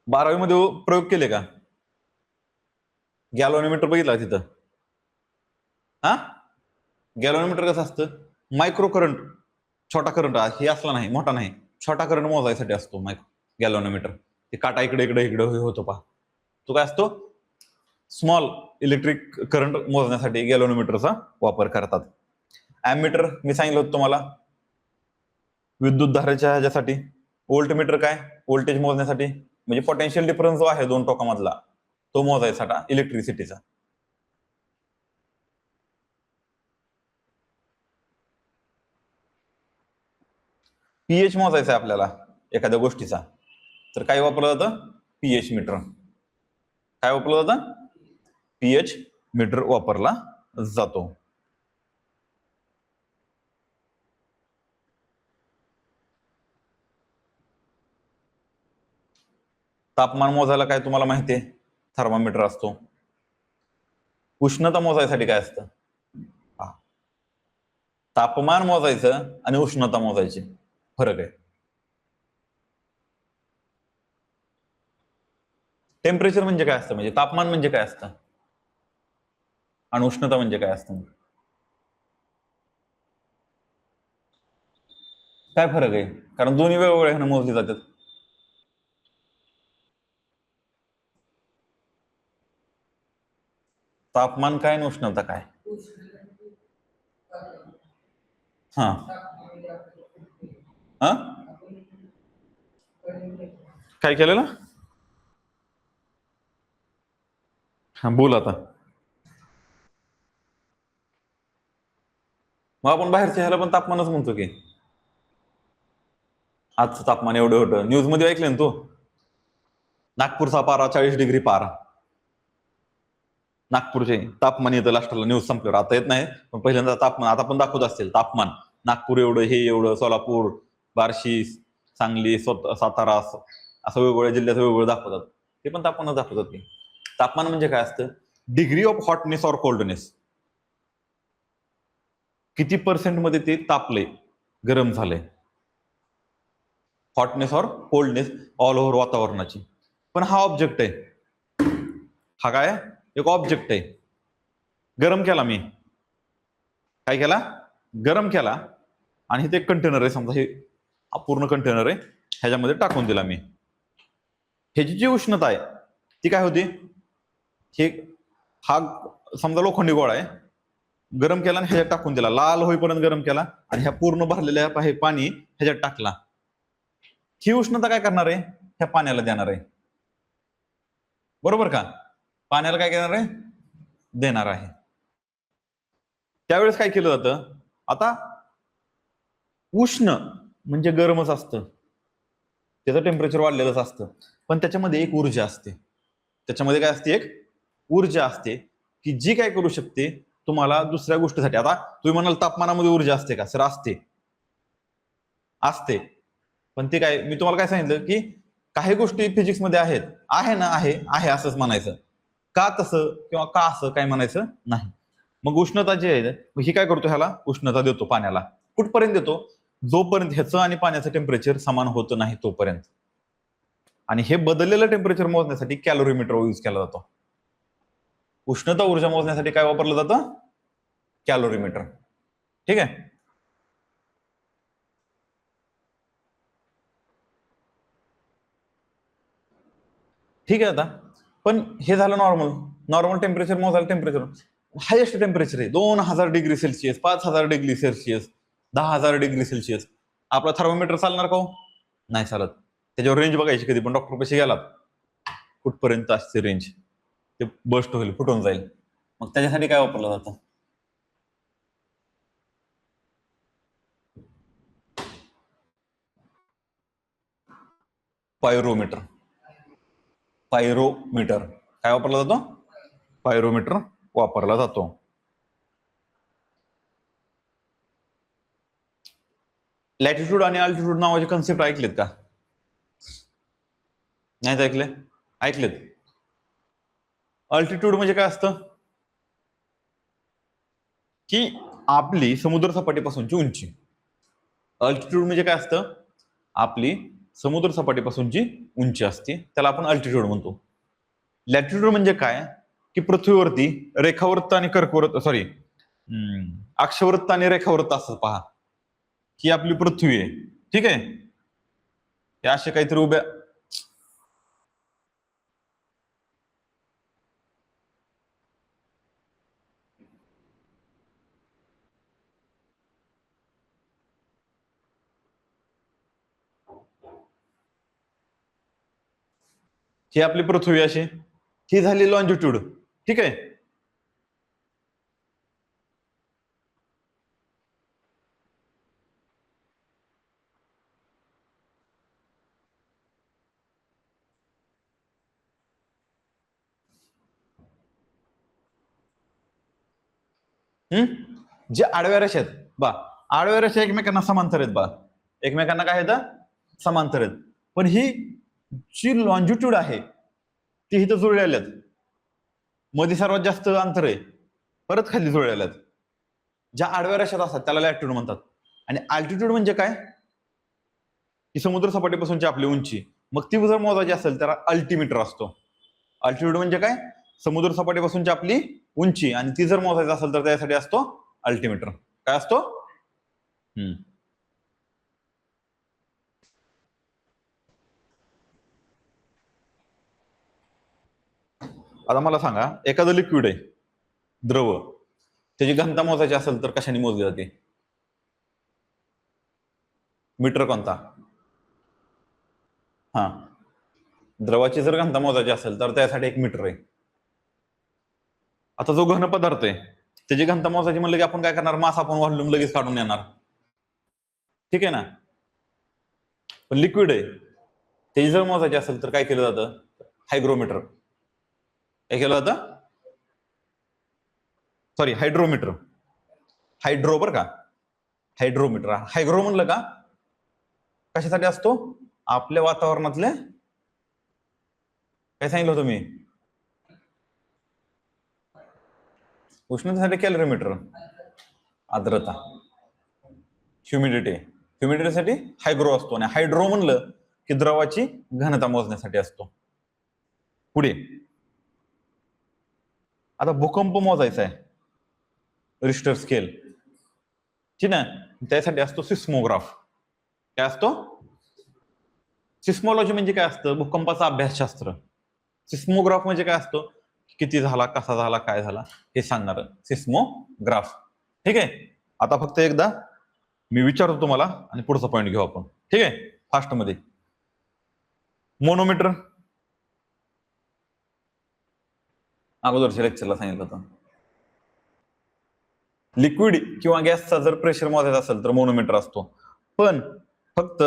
12वी मध्ये प्रयोग केले का? गॅल्व्हॅनोमीटर बघितला तिथं? हा. गॅल्व्हॅनोमीटर कसं असतं? मायक्रो करंट, छोटा करंट हे असला नाही, मोठा नाही, छोटा करंट मोजायसाठी असतो गॅल्व्हॅनोमीटर. ते काटा इकडे इकडे इकडे होतो पहा. तो काय असतो? स्मॉल इलेक्ट्रिक करंट मोजण्यासाठी गॅल्व्हॅनोमीटरचा वापर करतात. अॅमीटर मी सांगितलं होतं तुम्हाला, विद्युत धारेच्या ह्याच्यासाठी. व्होल्टमीटर काय? व्होल्टेज मोजण्यासाठी, म्हणजे पोटेन्शियल डिफरन्स जो आहे दोन टोकामधला तो मोजायसाठी इलेक्ट्रिसिटीचा. पीएच मोजायचा आहे आपल्याला एखाद्या गोष्टीचा, तर काय वापरलं जातं? PH meter. काय वापरलं जातं? पीएच मीटर वापरला जातो. तापमान मोजायला काय तुम्हाला माहिती आहे? थर्मामीटर असतो. उष्णता मोजायसाठी काय असतं? तापमान मोजायचं आणि उष्णता मोजायची फरक आहे. टेम्परेचर म्हणजे काय असतं? म्हणजे तापमान म्हणजे काय असतं आणि उष्णता म्हणजे काय असतं? काय फरक आहे? कारण दोन्ही वेगवेगळ्या मोजली जातात. तापमान काय आणि उष्णता काय? हा. हा. काय केलेलं? हा, बोल आता. मग आपण बाहेरच्या ह्याला पण तापमानच म्हणतो की. आजचं तापमान एवढं होतं, न्यूज मध्ये ऐकलं ना तू? नागपूरचा पारा 40 डिग्री पार. नागपूरचे तापमान येतं लास्टला न्यूज संपल्यावर. आता येत नाही, पण पहिल्यांदा तापमान आता पण दाखवत असतील. तापमान नागपूर एवढं, हे एवढं, सोलापूर, बार्शी, सांगली, सातारा, असं वेगवेगळ्या जिल्ह्यात वेगवेगळं दाखवतात. ते पण तापमान दाखवतात ते. तापमान म्हणजे काय असतं? Degree of hotness or coldness. किती पर्सेंट मध्ये ते तापले, गरम झाले. हॉटनेस और कोल्डनेस ऑल ओव्हर वातावरणाची. पण हा ऑब्जेक्ट आहे. हा काय? एक ऑब्जेक्ट आहे. गरम केला मी. काय केला? गरम केला. आणि ते कंटेनर आहे, समजा हे पूर्ण कंटेनर आहे, ह्याच्यामध्ये टाकून दिला मी. ह्याची जी उष्णता आहे ती काय होती? हे हा समजा लोखंडी गोळा आहे, गरम केला आणि ह्याच्यात टाकून दिला, लाल होईपर्यंत गरम केला, आणि ह्या पूर्ण भरलेल्या पाणी ह्याच्यात टाकला. ही उष्णता काय करणार आहे? ह्या पाण्याला देणार आहे. बरोबर का? पाण्याला काय करणार आहे? देणार आहे. त्यावेळेस काय केलं जातं? आता उष्ण म्हणजे गरमच असतं, त्याचं टेम्परेचर वाढलेलंच असतं, पण त्याच्यामध्ये एक ऊर्जा असते. त्याच्यामध्ये काय असते? एक ऊर्जा असते की जी काय करू शकते तुम्हाला दुसऱ्या गोष्टीसाठी. आता तुम्ही म्हणाल तापमानामध्ये ऊर्जा असते का? सर असते. असते, पण ते काय, मी तुम्हाला काय सांगितलं की काही गोष्टी फिजिक्स मध्ये आहेत, आहे ना, आहे आहे असंच म्हणायचं. का तसं किंवा का असं काय म्हणायचं नाही. मग उष्णता जी आहे ही काय करतो? ह्याला उष्णता देतो पाण्याला. कुठपर्यंत देतो? जोपर्यंत ह्याचं आणि पाण्याचं टेम्परेचर समान होत नाही तोपर्यंत. आणि हे बदललेलं टेम्परेचर मोजण्यासाठी कॅलोरीमीटर यूज केला जातो. उष्णता ऊर्जा मोजण्यासाठी काय वापरलं जातं? कॅलोरीमीटर. ठीक आहे. ठीक आहे. आता पण हे झालं नॉर्मल. नॉर्मल टेम्परेचर मोजायला टेम्परेचर हायेस्ट टेम्परेचर आहे 2000 degree Celsius, 5000 degree Celsius, 10,000 degree Celsius. आपला थर्मोमीटर चालणार का हो? नाही चालत. त्याच्यावर रेंज बघायची कधी पण डॉक्टर पैसे गेलात कुठपर्यंत असते रेंज, ते बस्ट होईल, फुटून जाईल. मग त्याच्यासाठी काय वापरलं जातं? पायरोमीटर. पायरोमीटर काय वापरला जातो? पायरोमीटर वापरला जातो. लॅटिट्यूड आणि अल्टिट्यूड नावाचे कन्सेप्ट ऐकलेत का? नाहीत ऐकले? ऐकलेत. अल्टिट्यूड म्हणजे काय असतं? की आपली समुद्र सपाटीपासूनची उंची. अल्टिट्यूड म्हणजे काय असतं? आपली समुद्र सपाटीपासूनची उंची असते, त्याला आपण अल्टिट्यूड म्हणतो. लॅटिट्यूड म्हणजे काय? की पृथ्वीवरती रेखावृत्त आणि कर्कवृत्त, सॉरी, अक्षवृत्त आणि रेखावृत्त असं पहा. ही आपली पृथ्वी आहे, ठीक आहे. हे असे काहीतरी उभ्या, ही आपली पृथ्वी अशी, ही झाली लॉन्जिट्यूड, ठीक आहे. जे आडव्या रेषा आहेत बा, आडव्या रेषा एकमेकांना समांतर आहेत बा, एकमेकांना काय आहेत? समांतर आहेत. पण ही जी लॉन्जिट्यूड आहे ती इथं जुळलेल्या आहेत. मध्ये सर्वात जास्त अंतर आहे, परत खाली जुळलेल्या आहेत. ज्या आडव्या रेषा असतात त्याला लॅटिट्यूड म्हणतात. आणि अल्टिट्यूड म्हणजे काय? की समुद्र सपाटीपासूनची आपली उंची. मग ती जर मोजायची असेल तर अल्टिमीटर असतो. अल्टिट्यूड म्हणजे काय? समुद्र सपाटीपासूनची आपली उंची, आणि ती जर मोजायची असेल तर त्यासाठी असतो अल्टिमीटर. काय असतो? आता मला सांगा, एखादं लिक्विड आहे, द्रव, त्याची घनता मोजायची असेल तर कशाने मोजली जाते? मीटर कोणता? हा, द्रवाची जर घनता मोजायची असेल तर त्यासाठी एक मीटर आहे. आता जो घन पदार्थ आहे त्याची घनता मोजायची म्हणलं की आपण काय करणार? मास आपण व्हॉल्यूम लगेच काढून येणार, ठीक आहे ना. पण लिक्विड आहे, त्याची जर मोजायची असेल तर काय केलं जातं? हायग्रोमीटर. काय केलं जातं? Sorry, hydrometer. हायड्रो बर का, हायड्रोमीटर. हायग्रो म्हणलं का? कशासाठी असतो? आपल्या वातावरणातले, काय सांगितलं होतं मी? उष्णतेसाठी कॅलरीमीटर, आर्द्रता, ह्युमिडिटी. ह्युमिडिटीसाठी हायग्रो असतो. आणि हायड्रो म्हणलं की द्रवाची घनता मोजण्यासाठी असतो. पुढे आता भूकंप मोजायचा आहे, रिश्टर स्केल, ठीक ना, त्यासाठी असतो सिस्मोग्राफ. काय असतो? सिस्मॉलॉजी म्हणजे काय असतं? भूकंपाचा अभ्यासशास्त्र. सिस्मोग्राफ म्हणजे काय असतो? किती झाला, कसा झाला, काय झाला हे सांगणार सिस्मोग्राफ, ठीक आहे. आता फक्त एकदा मी विचारतो तुम्हाला आणि पुढचा पॉईंट घेऊ आपण, ठीक आहे, फास्ट मध्ये. मोनोमीटर अगोदरच्या लेक्चरला सांगितलं होतं. लिक्विड किंवा गॅसचा जर प्रेशर मोजायचा असेल तर मोनोमीटर असतो. पण फक्त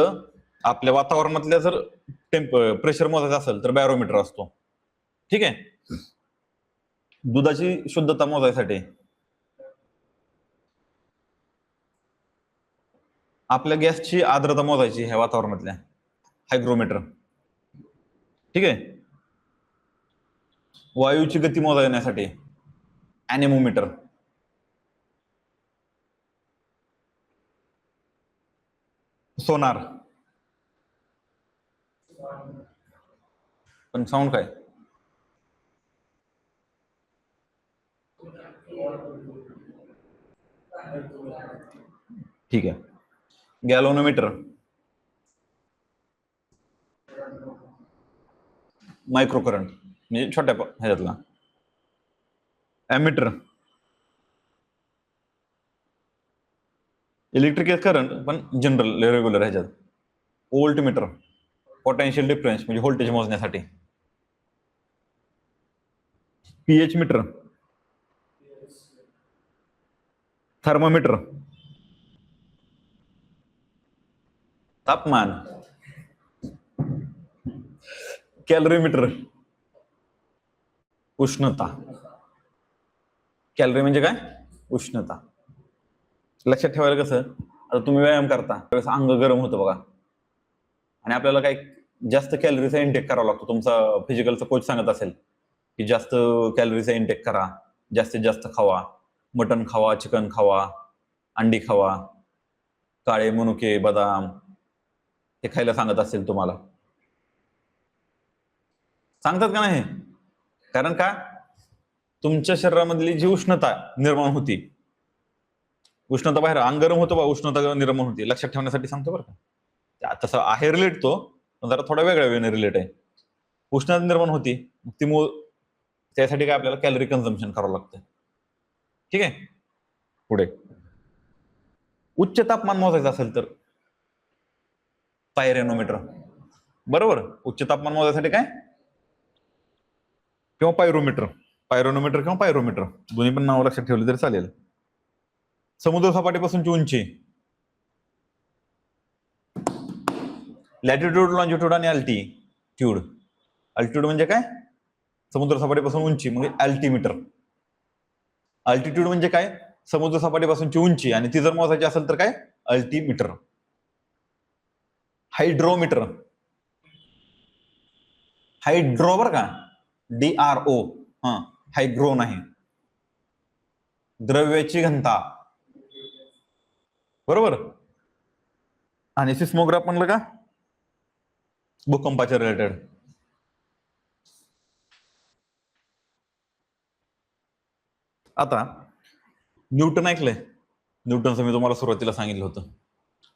आपल्या वातावरणातल्या जर प्रेशर मोजायचं असेल तर बॅरोमीटर असतो, ठीक आहे. दुधाची शुद्धता मोजायसाठी आपल्या गॅसची आर्द्रता मोजायची ह्या वातावरणातल्या, हायग्रोमीटर, ठीक आहे. वायूची गती मोजण्यासाठी ॲनेमोमीटर. सोनार. पण साऊंड काय? ठीक आहे. गॅलोनोमीटर, मायक्रो करंट म्हणजे छोट्या ह्याच्यातला. ॲमीटर, इलेक्ट्रिक करंट पण जनरल रेग्युलर ह्याच्यात. व्होल्ट मीटर, पोटेन्शियल डिफरन्स म्हणजे व्होल्टेज मोजण्यासाठी. पीएच मीटर, थर्मोमीटर, तापमान. कॅलरीमीटर, उष्णता. कॅलरी म्हणजे काय? उष्णता. लक्षात ठेवायला कसं, आता तुम्ही व्यायाम करता त्यावेळेस अंग गरम होतं बघा, आणि आपल्याला काही जास्त कॅलरीचा इंटेक करावा लागतो. तुमचा फिजिकलचा कोच सांगत असेल की जास्त कॅलरीचा इंटेक करा, जास्तीत जास्त खावा, मटण खावा, चिकन खावा, अंडी खावा, काळे मनुके, बदाम हे खायला सांगत असेल तुम्हाला. सांगतात का नाही? कारण का तुमच्या शरीरामधली जी उष्णता निर्माण होती, उष्णता बाहेर अंग गरम होतं बा, उष्णता निर्माण होती. लक्षात ठेवण्यासाठी सांगतो बरं का. तसं आहे रिलेट तो, पण जरा थोडा वेगळ्या वेळेने रिलेट आहे. उष्णता निर्माण होती, त्यासाठी काय आपल्याला कॅलरी कन्झम्पशन करावं लागतं. ठीक आहे. पुढे उच्च तापमान मोजायचं असेल तर पायरेनोमीटर. बरोबर. उच्च तापमान मोजायसाठी काय? किंवा पायरोमीटर. पायरोनोमीटर किंवा पायरोमीटर दोन्ही पण नाव लक्षात ठेवली तरी चालेल. समुद्र सपाटीपासूनची उंची. लॅटिट्यूड, लॉंजिट्यूड आणि अल्टिट्यूड. अल्टिट्यूड म्हणजे काय? समुद्र सपाटीपासून उंची, म्हणजे अल्टिमीटर. अल्टिट्यूड म्हणजे काय? समुद्र सपाटीपासूनची उंची, आणि ती जर मोजायची असेल तर काय? अल्टिमीटर. हायड्रोमीटर. हायड्रो बर का, DRO. हायग्रो नाही. द्रव्याची घनता. बरोबर. आणि सिस्मोग्राफ म्हणलं का? भूकंपाच्या रिलेटेड. आता न्यूटन ऐकलंय? न्यूटनचं मी तुम्हाला सुरुवातीला सांगितलं होतं.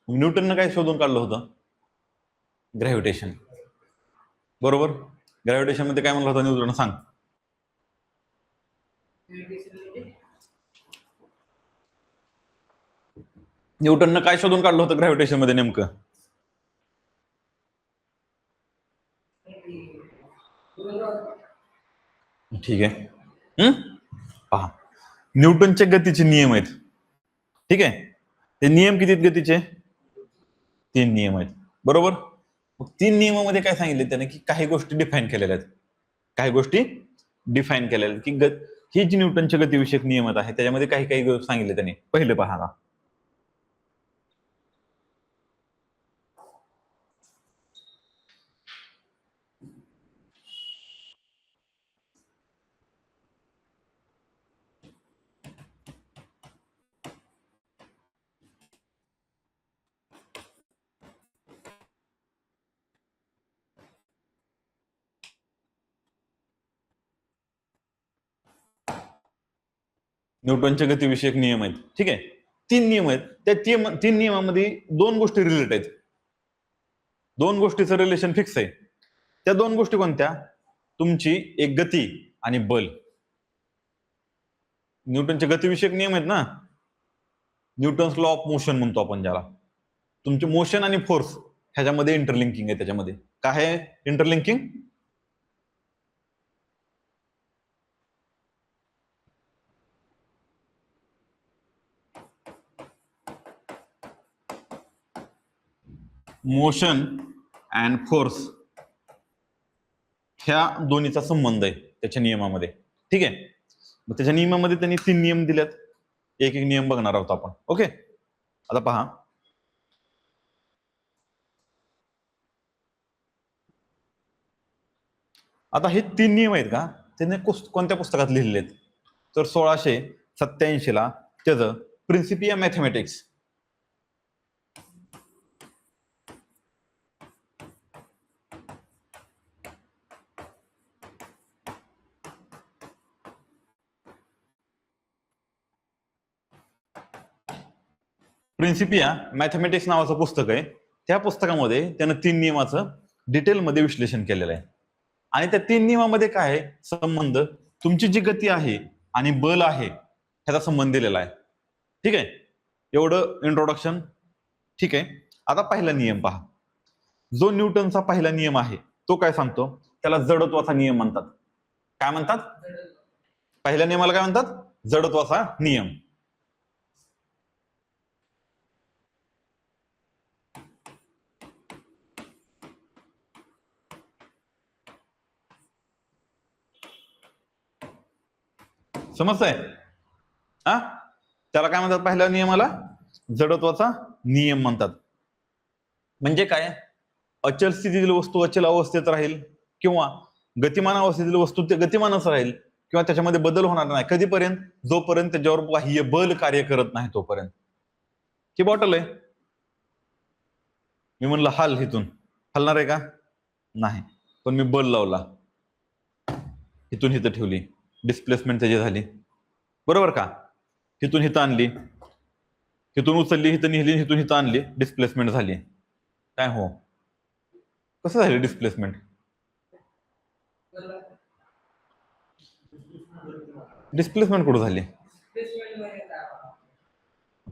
न्यूटननं काय शोधून काढलं होतं? ग्रॅव्हिटेशन. बरोबर. ग्रॅव्हिटेशन मध्ये काय म्हणलं होतं न्यूटन? सांग. न्यूटननं काय शोधून काढलं होतं ग्रॅव्हिटेशन मध्ये नेमकं? ठीक आहे. पहा, न्यूटनचे गतीचे नियम आहेत. ठीक आहे. ते नियम किती आहेत गतीचे? 3 नियम आहेत. बरोबर. मग 3 नियमामध्ये काय सांगितले त्याने, की काही गोष्टी डिफाईन केलेल्या आहेत. काही गोष्टी डिफाईन केलेल्या आहेत, की ही जी न्यूटनचे गतीविषयक नियम आहेत त्याच्यामध्ये काही काही सांगितले त्याने. पहिले पहा, न्यूटनचे गतीविषयक नियम आहेत. ठीक आहे. 3 नियम आहेत. त्या 3 नियमामध्ये 2 गोष्टी रिलेट आहेत. 2 गोष्टीचं रिलेशन फिक्स आहे. त्या 2 गोष्टी कोणत्या? तुमची एक गती आणि बल. न्यूटनचे गतीविषयक नियम आहेत ना, न्यूटन्स लॉ ऑफ मोशन म्हणतो आपण ज्याला. तुमचे मोशन आणि फोर्स ह्याच्यामध्ये इंटरलिंकिंग आहे. त्याच्यामध्ये काय आहे इंटरलिंकिंग? मोशन अँड फोर्स ह्या दोन्हीचा संबंध आहे त्याच्या नियमामध्ये. ठीक आहे. मग त्याच्या नियमामध्ये त्यांनी 3 नियम दिलेत. एक एक नियम बघणार आहोत आपण. ओके. आता पहा, आता हे 3 नियम आहेत का, त्याने कोणत्या पुस्तकात लिहिलेले आहेत? तर 1687 ला त्याचं प्रिन्सिपिया मॅथमॅटिक्स. प्रिन्सिपिया मॅथमॅटिक्स नावाचं पुस्तक आहे. त्या पुस्तकामध्ये त्यानं 3 नियमाचं डिटेलमध्ये विश्लेषण केलेलं आहे. आणि त्या 3 नियमामध्ये काय आहे संबंध? तुमची जी गती आहे आणि बल आहे ह्याचा संबंध दिलेला आहे. ठीक आहे. एवढं इंट्रोडक्शन. ठीक आहे. आता पहिला नियम पहा. जो न्यूटनचा पहिला नियम आहे तो काय सांगतो? त्याला जडत्वाचा नियम म्हणतात. काय म्हणतात? पहिल्या नियमाला काय म्हणतात? जडत्वाचा नियम. समजतंय? हा, त्याला काय म्हणतात? पहिल्या नियमाला जडत्वाचा नियम म्हणतात. म्हणजे काय? अचल स्थितीतील वस्तू अचल अवस्थेत राहील किंवा गतिमान अवस्थेतील वस्तू ते गतिमानच राहील किंवा त्याच्यामध्ये बदल होणार नाही. कधीपर्यंत? जोपर्यंत त्याच्यावर बाह्य बल कार्य करत नाही तोपर्यंत. ही बॉटल आहे, मी म्हणलं हाल, इथून हलणार आहे का? नाही. पण मी बल लावला, इथून इथं ठेवली, डिस्प्लेसमेंट त्याची झाली, बरोबर का? इथून इथं आणली, इथून उचलली, इथं नेली, इथून इथं आणली, डिस्प्लेसमेंट झाली. काय हो, कसं झालं डिस्प्लेसमेंट? डिस्प्लेसमेंट कुठं झाली?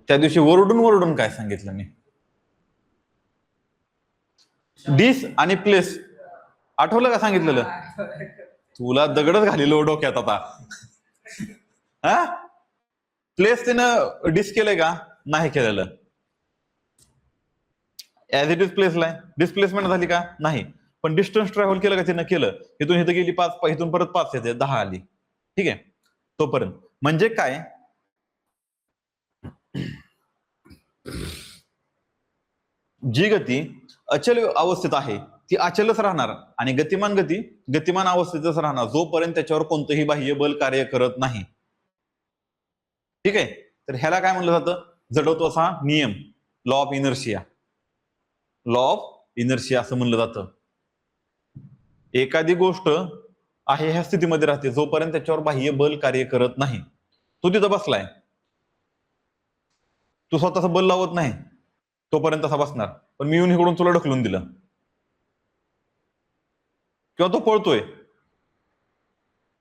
त्या दिवशी वरडून काय सांगितलं मी? डिस आणि प्लेस आठवलं का सांगितलेलं? तुला दगडच घालेलो डोक्यात आता. हा, प्लेस त्यानं डिस केलंय का? नाही केलेलं. ऍज इट इज प्लेसला डिस्प्लेसमेंट झाली का? नाही. पण डिस्टन्स ट्रॅव्हल केलं का? तिनं केलं. इथून इथं गेली 5, इथून परत 5 येते, 10 आली. ठीक आहे, तोपर्यंत. म्हणजे काय? जी गती अचल अवस्थेत आहे ती अचलच राहणार आणि गतिमान गती गतिमान अवस्थेतच राहणार जोपर्यंत त्याच्यावर कोणतंही बाह्य बल कार्य करत नाही. ठीक आहे, तर ह्याला काय म्हणलं जातं? जडत्वाचा नियम, law of inertia. Law of inertia असं म्हणलं जातं. एखादी गोष्ट आहे ह्या स्थितीमध्ये राहते जोपर्यंत त्याच्यावर बाह्य बल कार्य करत नाही. तो तिथं बसलाय, तू स्वतःच बल लावत नाही, तोपर्यंत तसा बसणार. पण मी येऊन इकडून तुला ढकलून दिलं किंवा तो पळतोय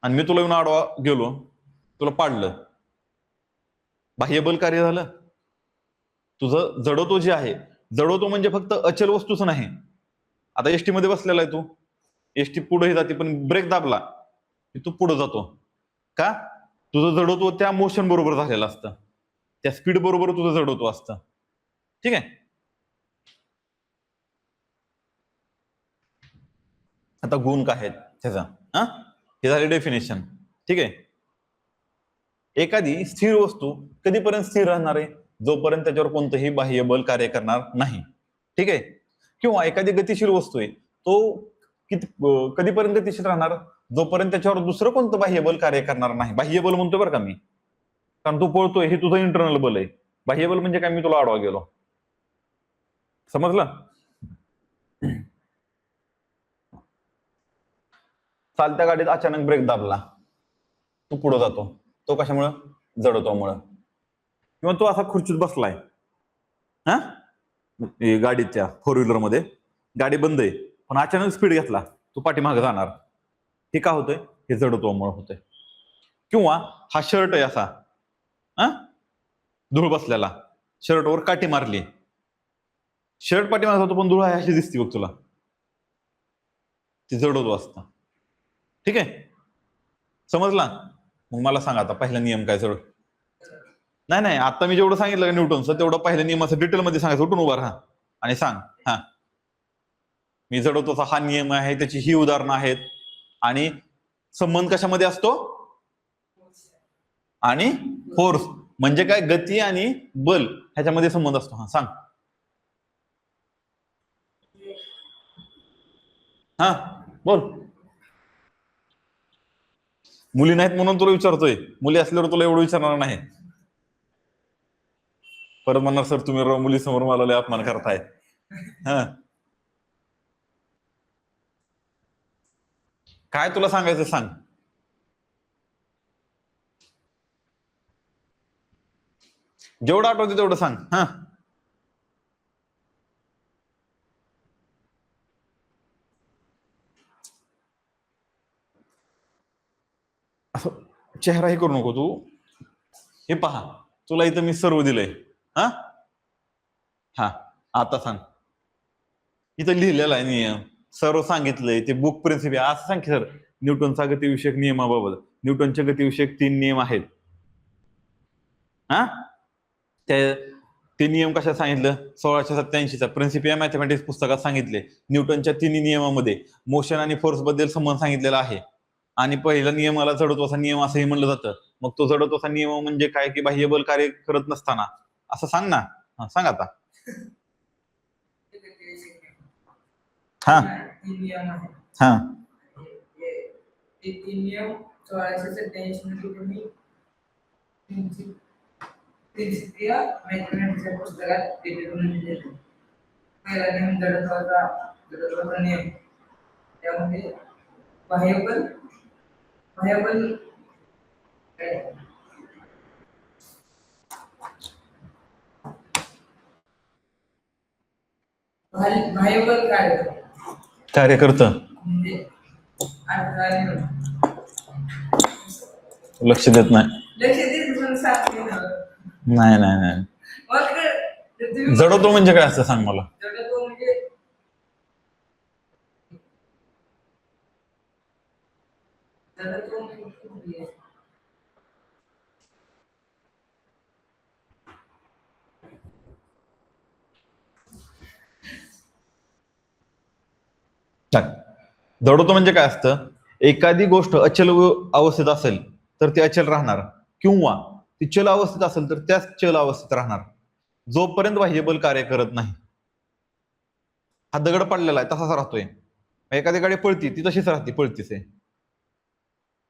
आणि मी तुला येऊन आडवा गेलो, तुला पाडलं, बाह्य बल कार्य झालं. तुझं जडत्व जे आहे, जडत्व म्हणजे फक्त अचल वस्तूच नाही. आता एसटी मध्ये बसलेला आहे तू, एसटी पुढे जाते पण ब्रेक दाबला की तू पुढे जातो का? तुझं जडत्व त्या मोशन बरोबर झालेलं असतं, त्या स्पीड बरोबर तुझं जडत्व असतं. ठीक आहे, आता गुण काय आहेत त्याचा? हा, हे झाले डेफिनेशन. ठीक आहे, एखादी स्थिर वस्तू कधीपर्यंत स्थिर राहणार आहे? जोपर्यंत त्याच्यावर कोणतंही बाह्य बल कार्य करणार नाही. ठीक आहे, किंवा एखादी गतिशील वस्तू आहे, तो कधीपर्यंत गतिशील राहणार? जोपर्यंत त्याच्यावर दुसरं कोणतं बाह्य बल कार्य करणार नाही. बाह्य बल म्हणतोय बरं का मी, कारण तू पळतोय हे तुझं इंटरनल बल आहे. बाह्य बल म्हणजे काय? मी तुला आडवा गेलो, समजलं? चालत्या गाडीत अचानक ब्रेक दाबला, तू पुढे जातो, तो कशामुळं? जडत्वामुळं. किंवा तो असा खुर्चीत बसलाय, हा, गाडीच्या 4 व्हीलर मध्ये गाडी बंद आहे पण अचानक स्पीड घेतला, तू पाठीमागे जाणार. हे का होतंय? हे जडत्वामुळे होतंय. किंवा हा शर्ट आहे असा, हा, धूळ बसलेला, शर्टवर काठी मारली, शर्ट पाठीमागे जातो पण धूळ आहे अशी दिसते बघ तुला, ती जडत्व असतं. ठीक आहे, समजला? मग मला सांगा आता पहिला नियम काय? जड नाही, आता मी जेवढं सांगितलं का न्यूटनचं, तेवढं पहिल्या नियमाचं डिटेलमध्ये सांगायचं. उठून उभा राहा आणि सांग. हा, मी जडत्वाचा हा नियम आहे, त्याची ही उदाहरणं आहेत. आणि संबंध कशामध्ये असतो? आणि फोर्स म्हणजे काय? गती आणि बल ह्याच्यामध्ये संबंध असतो. हा, सांग. हा, बोल. मुली नाहीत म्हणून तुला विचारतोय, मुली असल्यावर तुला एवढं विचारणार नाही. परत म्हणणार सर तुम्ही मुली समोर मला लय अपमान करताय. हा, काय तुला सांगायचं सांग. जेवढं आठवते तेवढं सांग. हा, असं चेहराही करू नको तू. हे पहा, तुला इथं मी सर्व दिलंय. हा हा, आता सांग. इथं लिहिलेला आहे नियम, सर्व सांगितलंय, ते बुक प्रिन्सिपल असं सांग सर. न्यूटनचा गतिविषयक नियमाबाबत, न्यूटनचे गतिविषयक 3 नियम आहेत. हा, ते नियम कशा सांगितलं? 1687चा प्रिन्सिपिया मॅथमॅटिक्स पुस्तकात सांगितले. न्यूटनच्या 3 नियमामध्ये मोशन आणि फोर्स बद्दल संबंध सांगितलेला आहे. आणि पहिला नियमाला जडत्वाचा नियम असंही म्हणलं जातं. मग तो जडत्वाचा नियम म्हणजे काय, की बाह्य बल कार्य करत नसताना, असं सांग ना. सांग आता. हा हा 1486 पुस्तकात पहिला नियम जडत्वाचा नियम. त्यामध्ये बाह्यबल बाह्यबल कार्य करतं. म्हणजे लक्ष देत नाही. नाही नाही नाही. जडत्व म्हणजे काय असतं सांग मला. जडत्व म्हणजे जडत्व म्हणजे काय असतं, एखादी गोष्ट अचल अवस्थेत असेल तर ती अचल राहणार, किंवा ती चल अवस्थेत असेल तर त्याच चल अवस्थेत राहणार जोपर्यंत बाह्य बल कार्य करत नाही. हा दगड पडलेला आहे तसाच राहतोय. एखादी गाडी पळती ती तशीच राहते, पळतीच आहे.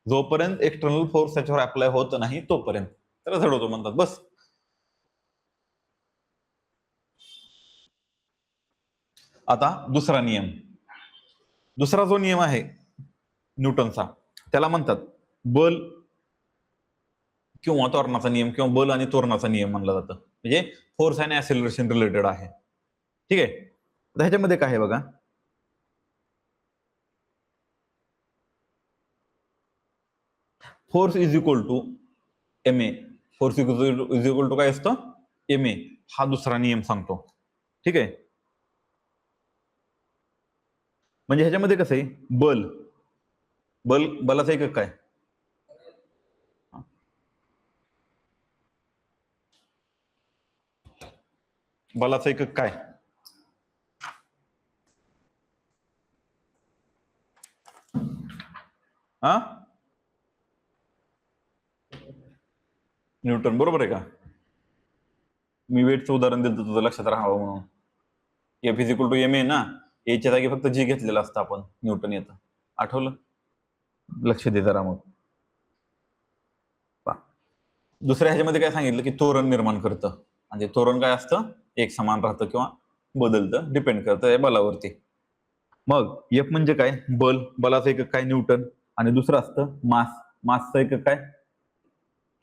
जोपर्यंत एक्सटर्नल फोर्स त्याच्यावर अप्लाय होत नाही तोपर्यंत त्याला जडत्व म्हणतात. बस. आता दुसरा नियम. दुसरा जो नियम आहे न्यूटनचा, त्याला म्हणतात बल किंवा त्वरणाचा नियम, किंवा बल आणि त्वरणाचा नियम म्हणलं जातं. म्हणजे फोर्स आणि ऍक्सेलरेशन रिलेटेड आहे. ठीक आहे. तर ह्याच्यामध्ये काय आहे बघा, force is equal to M A. Force is equal to काय असतं, एम ए. हा दुसरा नियम सांगतो. ठीक आहे. म्हणजे ह्याच्यामध्ये कसं आहे, बलाचा एकक काय, बलाचा एकक काय, हा, न्यूटन. बरोबर आहे का. मी वेटचं उदाहरण दिलं तुझं लक्षात राहावं म्हणून. F is equal to M A ना, एच्या जागी फक्त जी घेतलेलं असतं आपण, न्यूटन येतं. आठवलं. लक्ष दे जरा. मग दुसऱ्या ह्याच्यामध्ये काय सांगितलं, की त्वरण निर्माण करतं. म्हणजे त्वरण काय असतं, एक समान राहतं किंवा बदलतं, डिपेंड करतं या बलावरती. मग एफ म्हणजे काय, बलाचं एकक काय, न्यूटन. आणि दुसरं असतं मासचं एकक काय,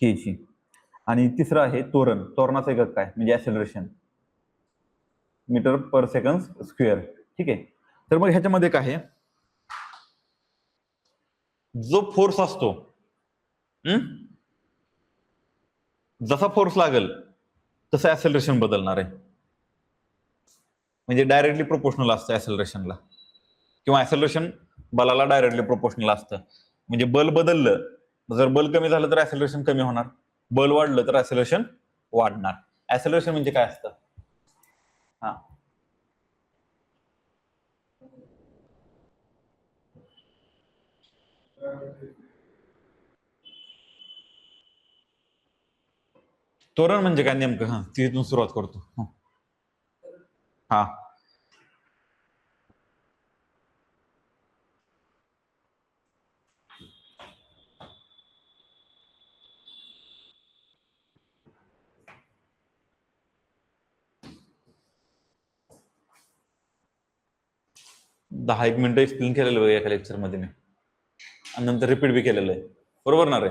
केजी. आणि तिसरं आहे त्वरणाचं एकक काय, म्हणजे ऍक्सेलरेशन, मीटर पर सेकंड स्क्वेअर. ठीक आहे. तर मग ह्याच्यामध्ये काय आहे, जो फोर्स असतो, जसा फोर्स लागेल तसं ऍक्सेलरेशन बदलणार आहे. म्हणजे डायरेक्टली प्रोपोर्शनल असतं ऍक्सेलरेशनला, किंवा ऍक्सेलरेशन बलाला डायरेक्टली प्रोपोर्शनल असतं. म्हणजे बल बदललं, जर बल कमी झालं तर ऍक्सेलरेशन कमी होणार, बल वाढलं तर ऍक्सेलरेशन वाढणार. ऍक्सेलरेशन म्हणजे काय असतं, हा, त्वरण म्हणजे काय नेमकं, हा तिथून सुरुवात करतो. हा, दहा एक मिनिटं एक्सप्लेन केलेलं बघा एका लेक्चर मध्ये मी, आणि नंतर रिपीट बी केलेलं आहे. बरोबर ना रे.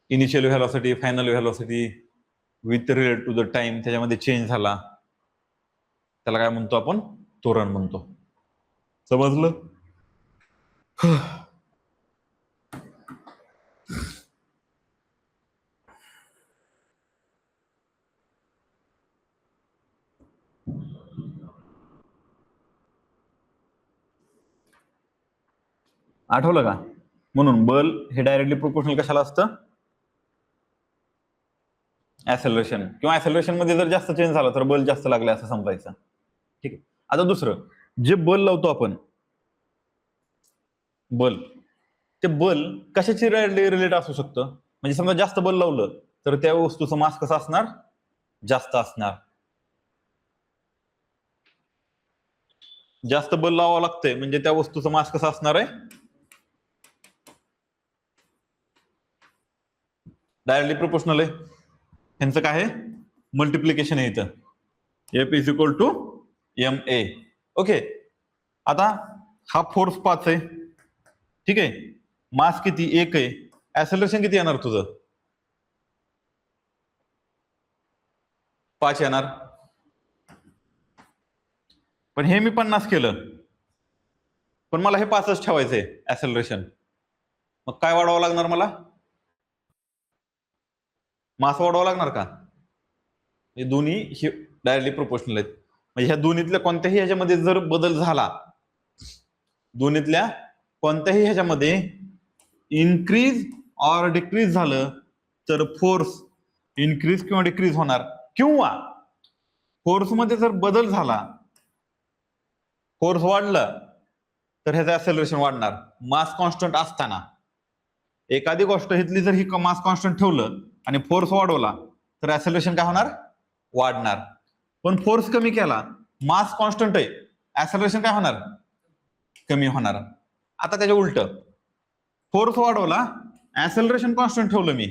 Initial velocity, final velocity with relate to the time, त्याच्यामध्ये चेंज झाला, त्याला काय म्हणतो आपण, त्वरण म्हणतो. समजलं. आठवलं का. म्हणून बल हे डायरेक्टली प्रोपोर्शनल कशाला असतं, ऍक्सेलरेशन. किंवा ऍक्सेलरेशन मध्ये जर जास्त चेंज झाला तर बल जास्त लागले असं समजायचं. ठीक आहे. आता दुसरं, जे बल लावतो आपण, बल, ते बल कशाची रिलेट असू शकतं? म्हणजे समजा जास्त बल लावलं तर त्या वस्तूचं मास कसं असणार? जास्त असणार. जास्त बल लावावं लागतंय म्हणजे त्या वस्तूचं मास कसं असणार आहे? डायरेक्टली प्रोपोर्शनल आहे. ह्यांचं काय आहे? मल्टिप्लिकेशन आहे इथं. F is equal to M A. Okay, आता हा फोर्स 5 आहे, ठीक आहे, मास किती? 1 आहे. ऍक्सेलरेशन किती येणार तुझं? 5 येणार. पण हे मी 50 केलं, पण मला हे 5च ठेवायचंय ऍक्सेलरेशन. मग काय वाढवावं लागणार मला? मास वाढवावं लागणार का? हे दोन्ही डायरेक्टली प्रोपोर्शनल आहेत. म्हणजे ह्या दोन्हीतल्या कोणत्याही ह्याच्यामध्ये जर बदल झाला, दोन्हीतल्या कोणत्याही ह्याच्यामध्ये इन्क्रीज ऑर डिक्रीज झालं तर फोर्स इन्क्रीज किंवा डिक्रीज होणार. किंवा फोर्समध्ये जर बदल झाला, फोर्स वाढला, तर ह्याचं ऍक्सेलरेशन वाढणार. मास कॉन्स्टंट असताना एखादी गोष्ट इथली जर ही मास कॉन्स्टंट ठेवलं आणि फोर्स वाढवला तर ऍक्सेलरेशन काय होणार? वाढणार. पण फोर्स कमी केला, मास कॉन्स्टंट आहे, ऍक्सेलरेशन काय होणार? कमी होणार. आता त्याच्या उलट, फोर्स वाढवला, ऍक्सेलरेशन कॉन्स्टंट ठेवलं मी,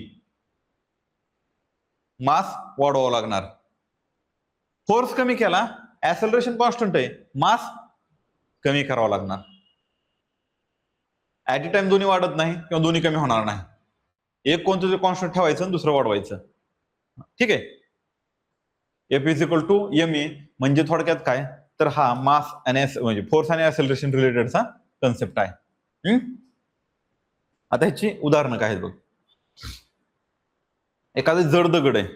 मास वाढवावं लागणार. फोर्स कमी केला, ऍक्सेलरेशन कॉन्स्टंट आहे, मास कमी करावं लागणार. ऍट अ टाइम दोन्ही वाढत नाही किंवा दोन्ही कमी होणार नाही. एक कोणतं तरी कॉन्स्टंट ठेवायचं आणि दुसरं वाढवायचं. ठीक आहे. F is equal to M A म्हणजे थोडक्यात काय, तर हा मास आणि म्हणजे फोर्स आणि ऍक्सेलरेशन रिलेटेडचा कन्सेप्ट आहे. आता ह्याची उदाहरणं काय आहेत बघ. एखादा जड दगड आहे,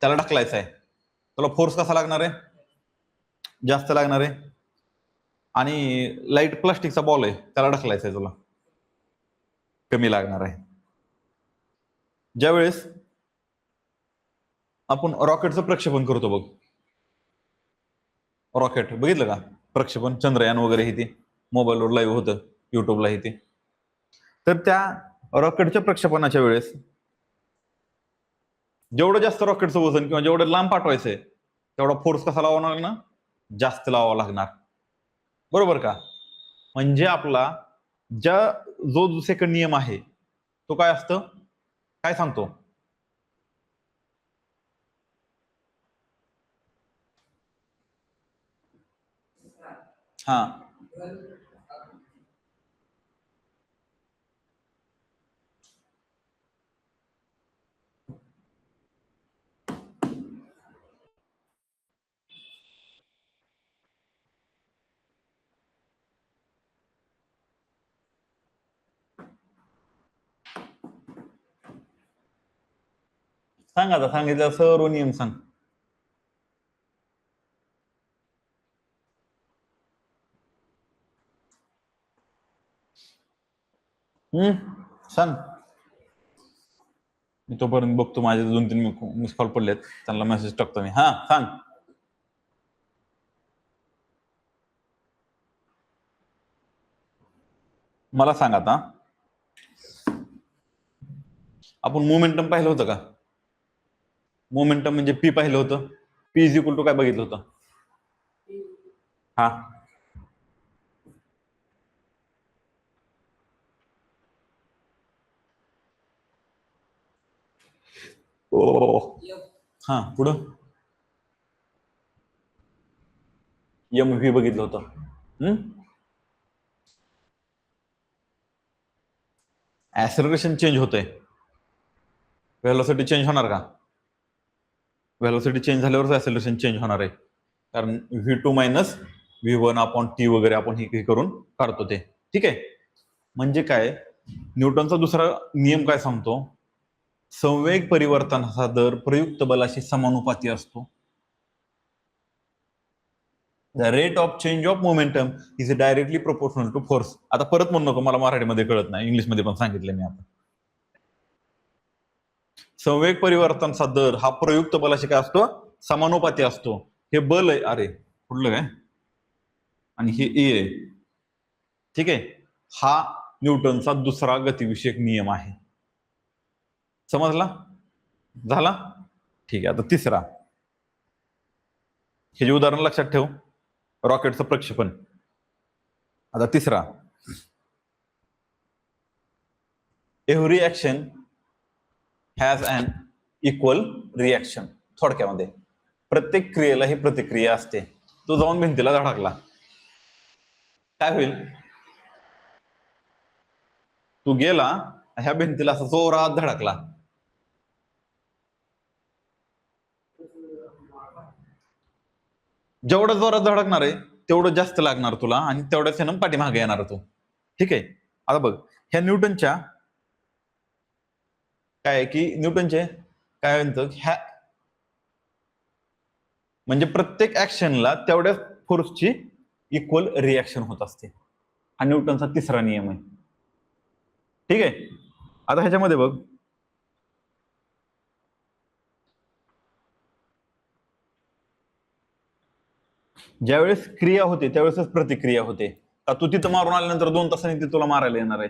त्याला ढकलायचं आहे, त्याला फोर्स कसा लागणार आहे? जास्त लागणार आहे. आणि लाईट प्लास्टिकचा बॉल आहे, त्याला ढकलायचा आहे तुला, कमी लागणार आहे. ज्यावेळेस आपण रॉकेटचं प्रक्षेपण करतो बघ, रॉकेट बघितलं का? प्रक्षेपण, चंद्रयान वगैरे हे ते मोबाईलवर लाईव्ह होतं, युट्यूबला हे ते. तर त्या रॉकेटच्या प्रक्षेपणाच्या वेळेस जेवढं जास्त रॉकेटचं वजन किंवा जेवढं लांब पाठवायचंय तेवढा फोर्स कसा लावावा लागणार? जास्त लावावा लागणार. बरोबर का? म्हणजे आपला जो सेकंड नियम आहे तो काय असतं? काय सांगतो? हा, सांग आता, सांगितलं सर्व नियम सांग. सांग. मी तोपर्यंत बघतो, माझे 2-3 मिस कॉल पडलेत, त्यांना मेसेज टाकतो मी. हा, सांग. मला सांग आता, आपण मोमेंटम पाहिलं होतं का? मोमेंटम म्हणजे पी पाहिलं होतं. पी इज इक्वल टू काय बघितलं होतं? हा, ओ, हा, पुढं एम व्ही बघितलं होतं. ऍक्सेलरेशन चेंज होतंय, व्हेलॉसिटी चेंज होणार का? व्हेलॉसिटी चेंज झाल्यावर ऍक्सेलरेशन चेंज होणार आहे, कारण V2 minus V1 upon T वगैरे आपण हे करून काढतो ते. ठीक आहे. म्हणजे काय, न्यूटनचा दुसरा नियम काय सांगतो? संवेग परिवर्तनाचा दर प्रयुक्त बलाशी समानुपाती असतो. The rate of change of momentum is directly proportional to force. आता परत म्हणू नको, मला मराठीमध्ये कळत नाही, इंग्लिशमध्ये पण सांगितलं मी आता. संवेग परिवर्तनाचा दर हा प्रयुक्त बलाशी काय असतो? समानुपाती असतो. हे बल आहे. अरे कुठलं काय, आणि हे ए आहे. ठीक आहे, हा न्यूटनचा दुसरा गतिविषयक नियम आहे. समजला? झाला? ठीक आहे. आता तिसरा, हे जे उदाहरण लक्षात ठेव, रॉकेटचं प्रक्षेपण. आता तिसरा, every action has an equal reaction. थोडक्यामध्ये प्रत्येक क्रियेला ही प्रतिक्रिया असते. तो जाऊन भिंतीला धडकला, काय होईल? तू गेला, ह्या भिंतीला असा जोरात धडकला, जेवढं जोरात धडकणार आहे तेवढं जास्त लागणार तुला आणि तेवढ्याच ह्यानं पाठीमागे येणार तू. ठीक आहे. आता बघ, ह्या न्यूटनच्या काय आहे की न्यूटनचे काय म्हणतं, ह्या म्हणजे प्रत्येक ऍक्शनला तेवढ्या फोर्सची इक्वल रिॲक्शन होत असते. हा न्यूटनचा तिसरा नियम आहे. ठीक आहे. आता ह्याच्यामध्ये बघ, ज्यावेळेस क्रिया होते त्यावेळेसच प्रतिक्रिया होते. का तू तिथं मारून आल्यानंतर 2 तासांनी ती तुला मारायला येणार आहे?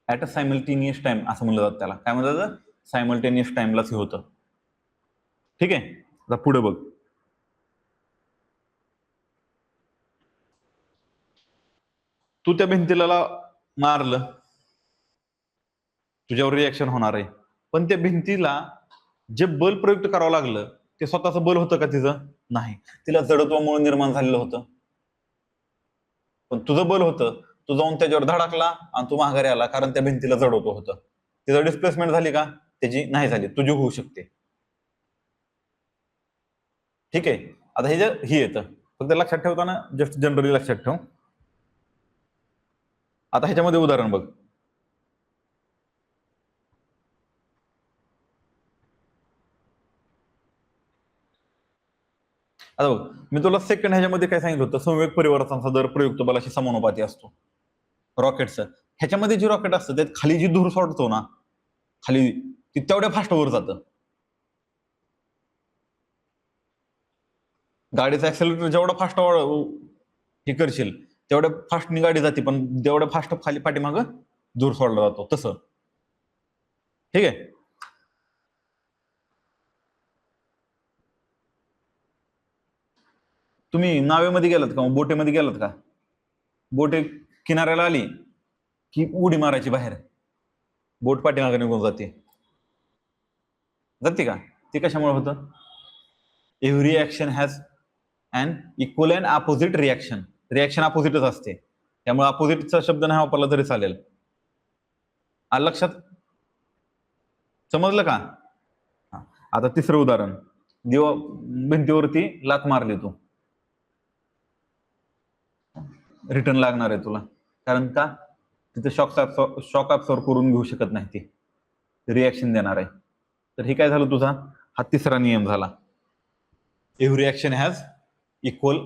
ऍट अ सायमल्टेनियस टाइम असं म्हणलं जातं त्याला. काय म्हणलं जातं? सायमल्टेनियस टाइमलाच हे होतं. ठीक आहे. आता पुढे बघ, तू त्या भिंतीला मारलं, तुझ्यावर रिॲक्शन होणार आहे. पण त्या भिंतीला जे बल प्रयुक्त करावं लागलं ते स्वतःचं बल होतं का तिचं? नाही. तिला जडत्वामुळे निर्माण झालेलं होतं. पण तुझं बल होतं, तू जाऊन त्याच्यावर धडकला आणि तू माघारी आला, कारण त्या भिंतीला जडवतो होतं. तिचं डिस्प्लेसमेंट झाली का? त्याची नाही झाली. तुझी होऊ शकते. ठीक आहे. आता हे जे ही येतं, फक्त लक्षात ठेवताना जस्ट जनरली लक्षात ठेव. आता ह्याच्यामध्ये उदाहरण बघ, आता बघ, मी तुला सेकंड ह्याच्यामध्ये काय सांगितलं होतं, संवेग परिवर्तनाचा दर प्रयुक्त बलाशी समानुपाती असतो रॉकेटचं. ह्याच्यामध्ये जे रॉकेट असतं त्यात खाली जी धूर सोडतो ना, खाली ती तेवढ्या फास्ट वर जातं. गाडीचा ऍक्सेलरेटर जेवढा फास्ट हे करशील तेवढ्या फास्टनी गाडी जाते, पण जेवढ्या फास्ट खाली पाठीमाग धूर सोडला जातो तसं. ठीक आहे. तुम्ही नावेमध्ये गेलात का? बोटेमध्ये गेलात का? बोटे किनाऱ्याला आली की उडी मारायची बाहेर, बोट पाठीमागे निघून जाते. जाते का? ते कशामुळे होतं? Every action has and equal and opposite reaction. Reaction अपोजिटच असते, त्यामुळे अपोजिटचा शब्द नाही वापरला तरी चालेल. आलं लक्षात? समजलं का? आता तिसरं उदाहरण, भिंतीवरती लात मारली तू, रिटर्न लागणार आहे तुला, कारण का? तिथे शॉक ऍब्सॉर्ब करून घेऊ शकत नाही, ती रिॲक्शन देणार आहे. तर हे काय झालं तुझा? हा तिसरा नियम झाला. Every action has equal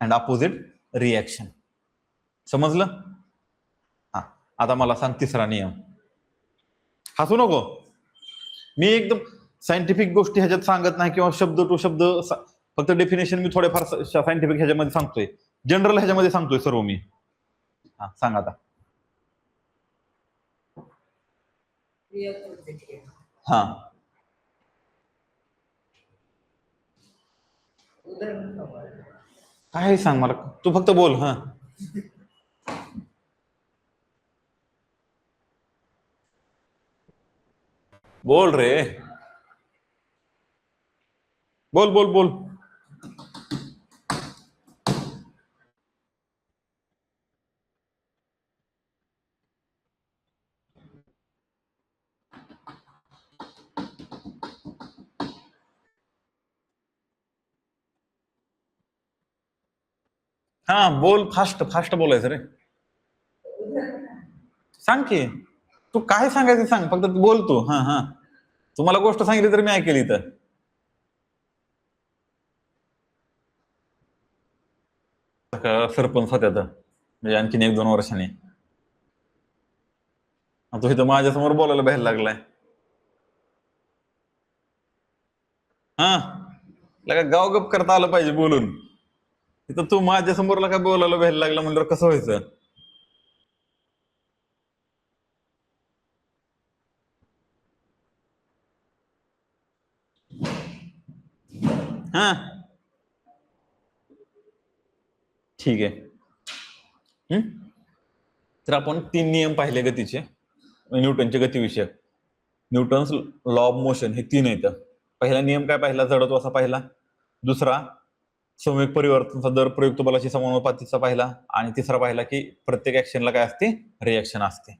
and opposite reaction. समजलं? हा. आता मला सांग तिसरा नियम. हसू नको, मी एकदम सायंटिफिक गोष्टी ह्याच्यात सांगत नाही किंवा शब्द टू शब्द, फक्त डेफिनेशन मी थोडेफार सायंटिफिक ह्याच्यामध्ये सांगतोय, जनरल ह्याच्यामध्ये सांगतोय सर्व मी. हा सांग आता. हा, काय सांग मला, तू फक्त बोल. हा, बोल रे, बोल बोल बोल. हा बोल, फास्ट फास्ट बोलायचं रे. सांग की, तू काय सांगायचं सांग, फक्त बोल तू. हा हा, तुम्हाला गोष्ट सांगितली तर मी ऐकेल इथं. सरपंच होत्या तर म्हणजे आणखीन 1-2 वर्षांनी. तू इथं माझ्यासमोर बोलायला बाहेर लागलाय. हा, लगा गावगप करता आलं पाहिजे बोलून. तिथं तू माझ्या समोरला काय बोलायला व्हायला लागला म्हणल्यावर कसं व्हायचं? हा ठीक आहे. तर आपण 3 नियम पाहिले गतीचे, न्यूटनचे गतिविषयक. न्यूटन्स लॉ ऑफ मोशन हे 3 आहेत. पहिला नियम काय पाहिला? जडत्वाचा पाहिला. दुसरा संवेग परिवर्तनाचा दर प्रयुक्त बलाशी समानुपातिकचा पाहिला. आणि तिसरा पाहिला की प्रत्येक ऍक्शनला काय असते? रिएक्शन असते.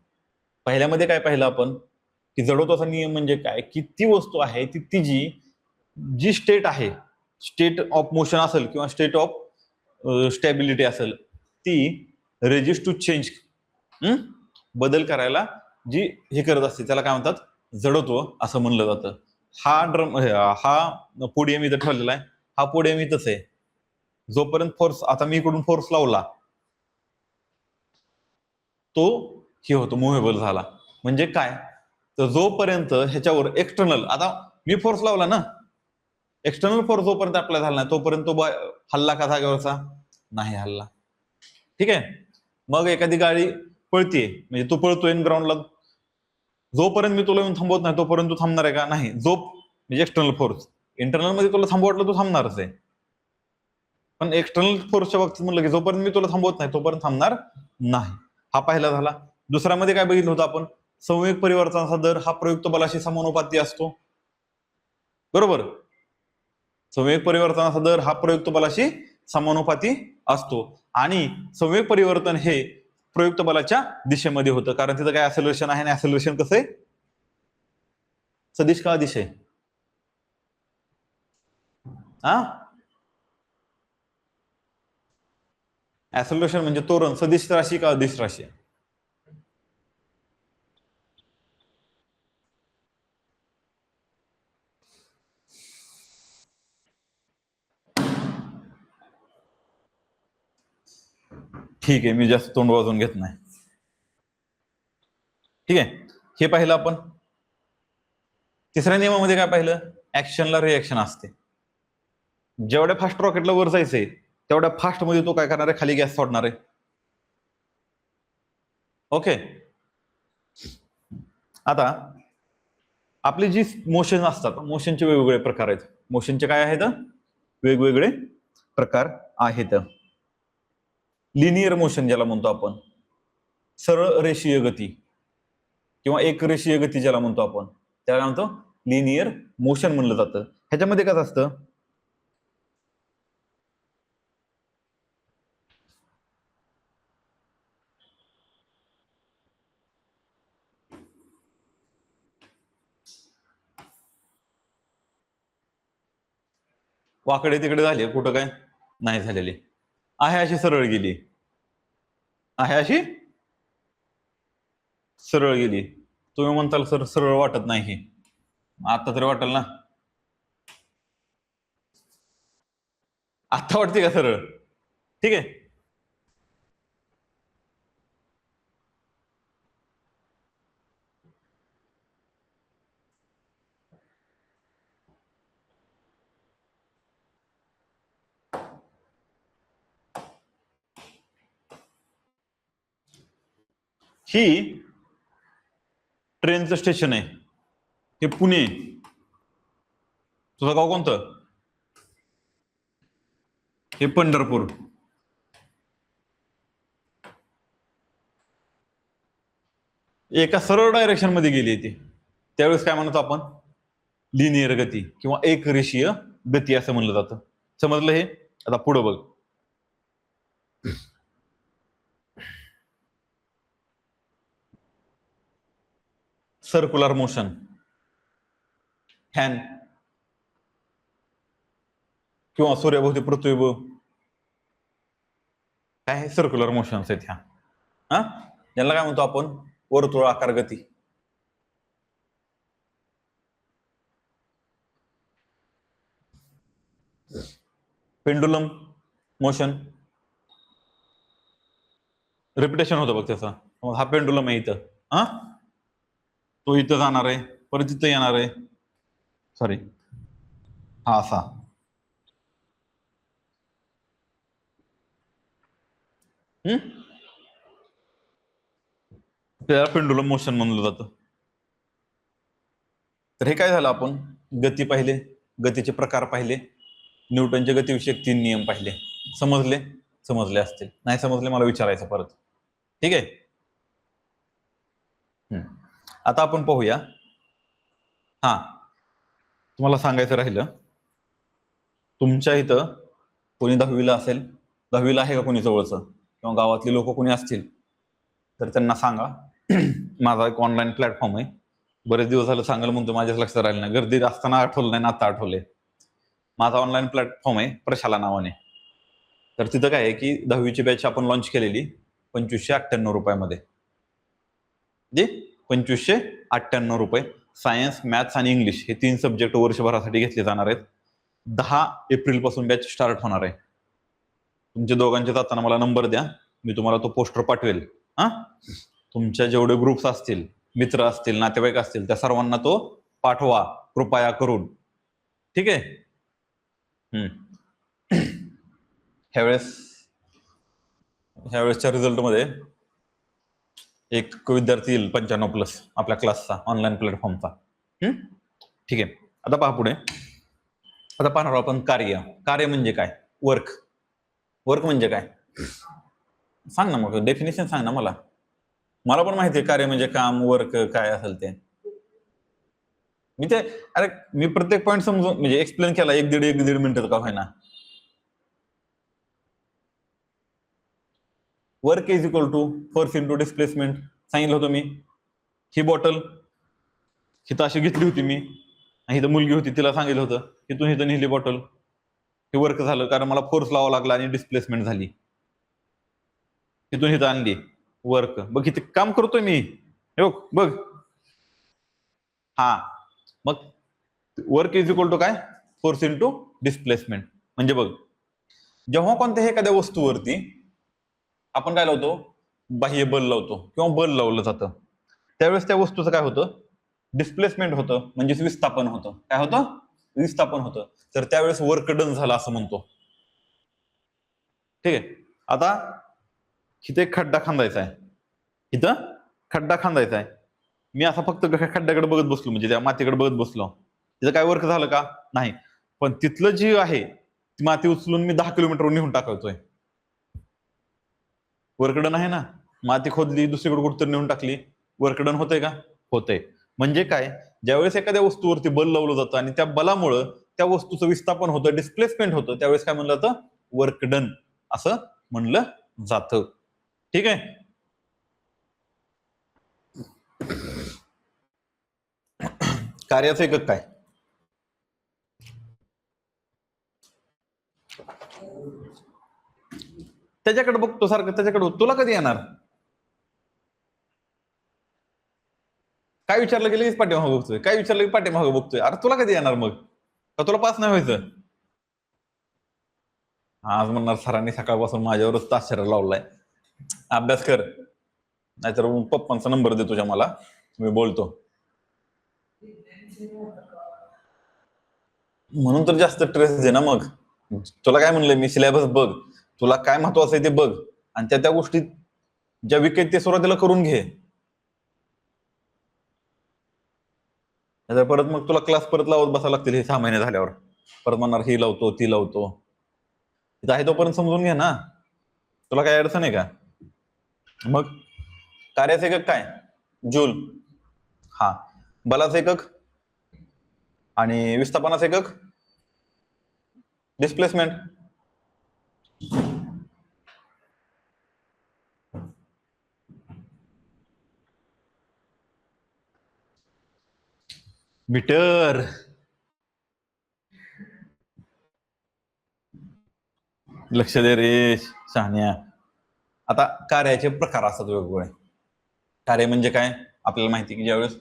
पहिल्यामध्ये काय पाहिलं आपण की जडत्वाचा नियम म्हणजे काय की ती वस्तू आहे ती तिची जी स्टेट आहे, स्टेट ऑफ मोशन असेल किंवा स्टेट ऑफ स्टॅबिलिटी असेल, ती रेजिस्ट टू चेंज बदल करायला जी हे करत असते त्याला काय म्हणतात? जडत्व असं म्हणलं जातं. हा पोडियम इथं ठेवलेला आहे. हा पोडियम इथंच आहे. जोपर्यंत फोर्स, आता मी इकडून फोर्स लावला तो हे होतो, मुव्हेबल झाला. म्हणजे काय? तर जोपर्यंत ह्याच्यावर एक्सटर्नल, आता मी फोर्स लावला ना, एक्सटर्नल फोर्स जोपर्यंत अप्लाय झाला नाही तोपर्यंत तो हल्ला का जागेवरचा? नाही हल्ला. ठीक आहे. मग एखादी गाडी पळतीये, म्हणजे तू पळतोय ग्राउंडला, जोपर्यंत मी तुला येऊन थांबवत नाही तोपर्यंत तू थांबणार आहे का? नाही. म्हणजे एक्सटर्नल फोर्स. इंटरनल मध्ये तुला थांबवटलं तू थांबणारच आहे. पण एक्सटर्नल फोर्सच्या बाबतीत म्हणलं की जोपर्यंत मी तुला थांबवत नाही तोपर्यंत थांबणार नाही. हा पहिला झाला. दुसऱ्यामध्ये काय बघितलं होतं आपण? संवेग परिवर्तनाचा दर हा प्रयुक्त बलाशी समानुपाती असतो. बरोबर. संवेग परिवर्तनाचा दर हा प्रयुक्त बलाशी समानुपाती असतो. आणि संवेग परिवर्तन हे प्रयुक्त बलाच्या दिशेमध्ये होतं, कारण तिथं काय ऍक्सेलरेशन आहे. आणि ऍक्सेलरेशन कसं आहे? सदिश का अदिश आहे? ऍक्सेलरेशन म्हणजे त्वरण सदिश राशी का अदिश राशी? ठीक आहे, मी जास्त तोंड वाजवून घेत नाही. ठीक आहे, हे पाहिलं आपण. तिसऱ्या नियमामध्ये काय पाहिलं? ऍक्शनला रिएक्शन असते. जेवढ्या फास्ट रॉकेटला वर जायचंय तेवढ्या फास्ट मध्ये तो काय करणार आहे? खाली गॅस सोडणार आहे. ओके. आता आपले जी मोशन असतात, मोशनचे वेगवेगळे प्रकार आहेत. मोशनचे काय आहेत? वेगवेगळे प्रकार आहेत. लिनियर मोशन ज्याला म्हणतो आपण, सरळ रेषीय गती किंवा एक रेषीय गती ज्याला म्हणतो आपण, त्याला म्हणतो लिनियर मोशन म्हणलं जातं. ह्याच्यामध्ये काय असतं? वाकडे तिकडे झाली, कुठं काय नाही झालेली. आहे अशी सरळ गेली, आहे अशी सरळ गेली. तुम्ही म्हणताल सर सरळ वाटत नाही, आता तरी वाटेल ना? आता वाटते का सरळ? ठीक आहे. ही ट्रेनचं स्टेशन आहे, हे पुणे. तुझं गाव कोणतं? हे पंढरपूर. एका सरळ डायरेक्शन मध्ये गेली ती. त्यावेळेस काय म्हणतो आपण? लिनियर गती किंवा एक रेषीय गती असं म्हणलं जातं. समजलं हे? आता पुढं बघ. सर्क्युलर मोशन, फॅन किंवा सूर्यभोवती पृथ्वी काय सर्क्युलर मोशन्स आहेत ह्या. याला काय म्हणतो आपण? वर्तुळाकार गती. पेंडुलम मोशन, रिपिटेशन होतं बघ त्याचा. हा पेंडुलम आहे इथं, तो इथं जाणार आहे, परत इथं येणार आहे. सॉरी, हा असा त्याला पेंडुलम मोशन म्हणलं जातं. तर हे काय झालं, आपण गती पाहिले, गतीचे प्रकार पाहिले, न्यूटनचे गतिविषयक 3 नियम पाहिले. समजले? समजले असतील. नाही समजले मला विचारायचं परत. ठीक आहे. आता आपण पाहूया. हा, तुम्हाला सांगायचं राहिलं, तुमच्या इथं कोणी 10वीला असेल, 10वीला आहे का कोणी जवळचं, किंवा गावातली लोक कोणी असतील, तर त्यांना सांगा माझा एक ऑनलाईन प्लॅटफॉर्म आहे. बरेच दिवस झालं सांगायला म्हणतो, माझ्याच लक्षात राहिलं नाही, गर्दी असताना आठवलं नाही ना आता आठवले. माझा ऑनलाईन प्लॅटफॉर्म आहे प्रशाला नावाने. तर तिथं काय आहे की 10वीची बॅच आपण लॉन्च केलेली 2598 रुपयामध्ये. जी 2598 रुपये. सायन्स, मॅथ्स आणि इंग्लिश हे 3 सब्जेक्ट वर्षभरासाठी घेतले जाणार आहेत. 10 एप्रिल पासून बॅच स्टार्ट होणार आहे. तुमच्या दोघांचे जाताना मला नंबर द्या, मी तुम्हाला तो पोस्टर पाठवेल. हा, तुमच्या जेवढे ग्रुप्स असतील, मित्र असतील, नातेवाईक असतील, त्या सर्वांना तो पाठवा कृपया करून. ठीक आहे. ह्यावेळेसच्या रिझल्टमध्ये एक विद्यार्थी येईल 95+ आपल्या क्लासचा, ऑनलाईन प्लॅटफॉर्मचा. ठीक आहे. आता पहा पुढे. आता पाहणार आपण कार्य. कार्य म्हणजे काय? वर्क. वर्क म्हणजे काय सांग ना, मग डेफिनेशन सांग ना मला. मला पण माहिती आहे कार्य म्हणजे काम, वर्क काय असेल ते. मी प्रत्येक पॉईंट समजून म्हणजे एक्सप्लेन केला 1-1.5 मिनिटात का होईना. Work is equal to force into displacement सांगितलं होतं मी. ही बॉटल हिथं अशी घेतली होती मी, आणि इथं मुलगी होती, तिला सांगितलं होतं की तू इथं नेली बॉटल. हे वर्क झालं कारण मला फोर्स लावा लागला आणि डिस्प्लेसमेंट झाली. तिथून इथं आणली, वर्क. बघ इथे काम करतोय मी, बघ. हा, मग वर्क इज इक्वल टू काय? Force into displacement. म्हणजे बघ, जेव्हा कोणत्याही एखाद्या वस्तूवरती आपण काय लावतो, बाह्य बल लावतो किंवा बल लावलं जातं, त्यावेळेस त्या वस्तूचं काय होतं? डिस्प्लेसमेंट होतं, म्हणजेच विस्थापन होतं. काय होतं? विस्थापन होतं. तर त्यावेळेस वर्क डन झालं असं म्हणतो. ठीक आहे. आता इथे खड्डा खांदायचा आहे, इथं खड्डा खांदायचा आहे. मी असा फक्त खड्ड्याकडे बघत बसलो, म्हणजे त्या मातीकडे बघत बसलो, तिथं काय वर्क झालं का? नाही. पण तिथलं जी आहे ती माती उचलून मी 10 किलोमीटर निघून टाकतोय, वर्कडन आहे ना. माती खोदली, दुसरीकडे कुठतरी नेऊन टाकली, वर्कडन होतंय का? होतंय. म्हणजे काय? ज्यावेळेस एखाद्या वस्तूवरती बल लावलं जातं आणि त्या बलामुळं त्या वस्तूचं विस्थापन होतं, डिस्प्लेसमेंट होतं, त्यावेळेस काय म्हणलं जातं? वर्क डन असं म्हणलं जातं. ठीक आहे. कार्याचं एकक काय? त्याच्याकडे बघतो सारखं, त्याच्याकडे. तुला कधी येणार? काय विचारलं की लगेच पाठीमागं बघतोय, काय विचारलं की पाठीमागं बघतोय. अरे तुला कधी येणार मग? का तुला पास नाही व्हायचं? आज म्हणणार सरांनी सकाळपासून माझ्यावरच ताशेरा लावलाय, अभ्यास कर, नाहीतर पप्पांचा नंबर दे तुझ्या मला, मी बोलतो. म्हणून तर जास्त स्ट्रेस दे ना. मग तुला काय म्हणलंय मी, सिलेबस बघ, तुला काय महत्वाचं आहे ते बघ, आणि त्या गोष्टी ज्या वीक आहेत ते सुरुवातीला करून घे. परत मग तुला क्लास परत लावत बसावं लागतील हे 6 महिने झाल्यावर. परत म्हणणार ही लावतो ती लावतो. तिथं आहे तोपर्यंत समजून घे ना. तुला काय अडचण आहे का? मग कार्याचं एकक काय? जूल. हा, बलाचं एकक आणि विस्थापनाचं एकक डिस्प्लेसमेंट. मीटर. लक्ष दे रे शहाण्या. आता कार्याचे प्रकार असतात वेगवेगळे. कार्य म्हणजे काय? आपल्याला माहिती की ज्यावेळेस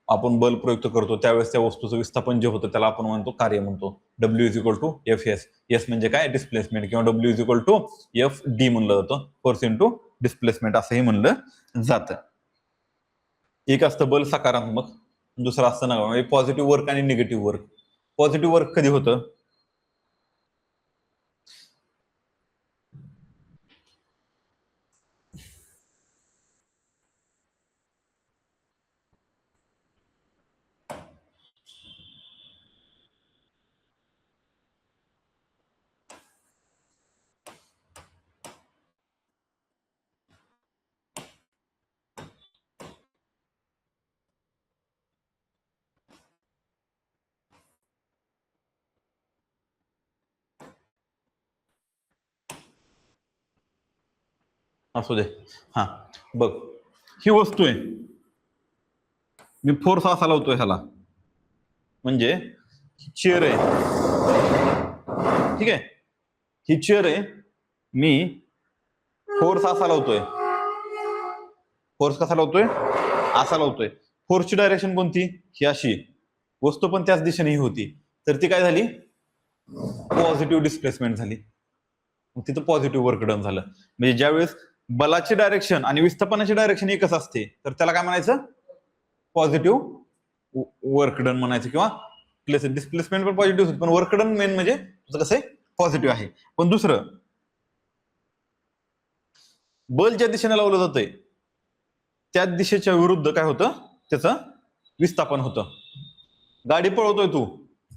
आपण बल प्रयुक्त करतो त्यावेळेस त्या वस्तूचं विस्थापन जे होतं त्याला आपण म्हणतो कार्य म्हणतो. W is equal to FS. S म्हणजे काय? डिस्प्लेसमेंट. किंवा W is equal to FD म्हणलं जातं, फोर्स इंटू डिस्प्लेसमेंट असंही म्हणलं जातं. एक असतं बल सकारात्मक, दुसरं असतं नकारात्मक. पॉझिटिव्ह वर्क आणि निगेटिव्ह वर्क. पॉझिटिव्ह वर्क कधी होतं? असू दे. हा बघ, ही वस्तू आहे, मी फोर्स असा लावतोय ह्याला, म्हणजे चेअर आहे, ठीक आहे, ही चेअर आहे, मी फोर्स असा लावतोय, फोर्स कसा लावतोय, असा लावतोय. फोर्सची डायरेक्शन कोणती, ही अशी, वस्तू पण त्याच दिशेने ही होती, तर ती काय झाली, पॉझिटिव्ह डिस्प्लेसमेंट झाली. मग तिथं पॉझिटिव्ह वर्क डन झालं. म्हणजे ज्यावेळेस बलाची डायरेक्शन आणि विस्थापनाची डायरेक्शन एकच असते, तर त्याला काय म्हणायचं, पॉझिटिव्ह वर्क डन म्हणायचं, किंवा डिस्प्लेसमेंट पण पॉझिटिव्ह, पण वर्क डन मेन म्हणजे तुझं कसं आहे, पॉझिटिव्ह आहे. पण दुसरं, बल ज्या दिशेने लावलं जातंय त्याच दिशेच्या विरुद्ध काय होतं, त्याचं विस्थापन होतं. गाडी पळवतोय तू,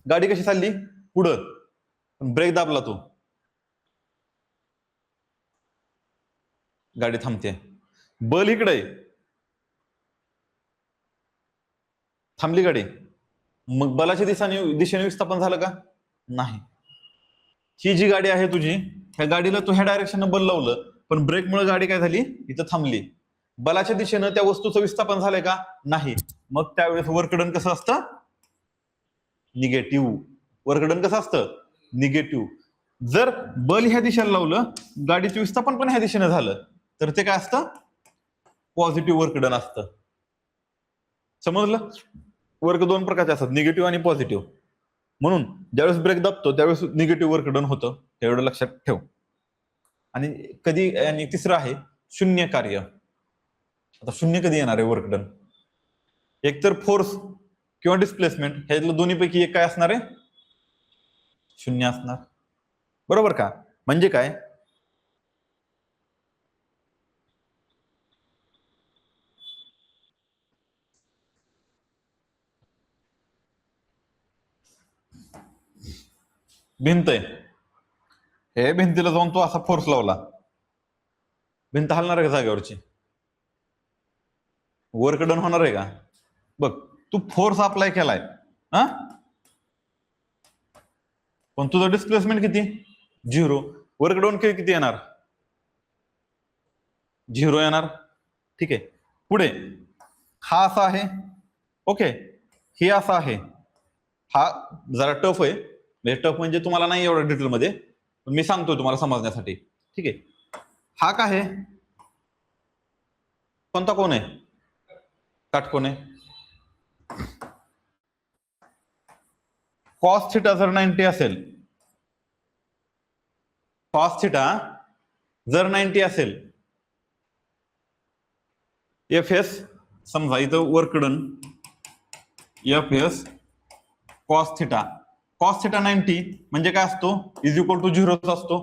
गाडी कशी चालली, पुढं, ब्रेक दाबला तू, गाडी थांबते. बल इकडे, थांबली गाडी, मग बलाच्या दिशेने विस्थापन झालं का, नाही. ही जी गाडी आहे तुझी, ह्या गाडीला तू ह्या डायरेक्शननं बल लावलं, पण ब्रेकमुळे गाडी काय झाली, इथं थांबली. बलाच्या दिशेनं त्या वस्तूचं विस्थापन झालंय का, नाही. मग त्यावेळेस वर्क डन कसं असतं, निगेटिव्ह. वर्क डन कसं असतं, निगेटिव्ह. जर बल ह्या दिशेला लावलं, गाडीचं विस्थापन पण ह्या दिशेने झालं, तर ते काय असतं, पॉझिटिव्ह वर्क डन असतं. समजलं. वर्क दोन प्रकारचे असतात, निगेटिव्ह आणि पॉझिटिव्ह. म्हणून ज्यावेळेस ब्रेक दाबतो त्यावेळेस निगेटिव्ह वर्क डन होतं, तेवढं लक्षात ठेव. आणि कधी, आणि तिसरं आहे शून्य कार्य. आता शून्य कधी येणार आहे वर्क डन, एकतर फोर्स किंवा डिस्प्लेसमेंट, ह्यातलं दोन्हीपैकी एक काय असणार आहे, शून्य असणार. बरोबर का. म्हणजे काय, भिंत आहे, हे भिंतीला जाऊन तो असा फोर्स लावला, भिंत हलणार आहे का जागेवरची, वर्क डन होणार आहे का. बघ, तू फोर्स अप्लाय केलाय, हा, पण तुझं डिस्प्लेसमेंट किती, 0. वर्क डन किती येणार, 0 येणार. ठीक आहे. पुढे हा असा आहे, ओके, हे असं आहे, हा जरा टफ आहे, म्हणजे टफ म्हणजे तुम्हाला नाही एवढं डिटेलमध्ये, पण मी सांगतोय तुम्हाला समजण्यासाठी. ठीक आहे. हा काय आहे, कोणता कोण आहे, काटकोन आहे. कॉस थिटा जर 90 असेल, कॉस थिटा जर 90 असेल, एफ एस, समजा इथं work done F S cos theta, cos theta 90 म्हणजे काय असतो, इज इक्वल टू 0 असतो.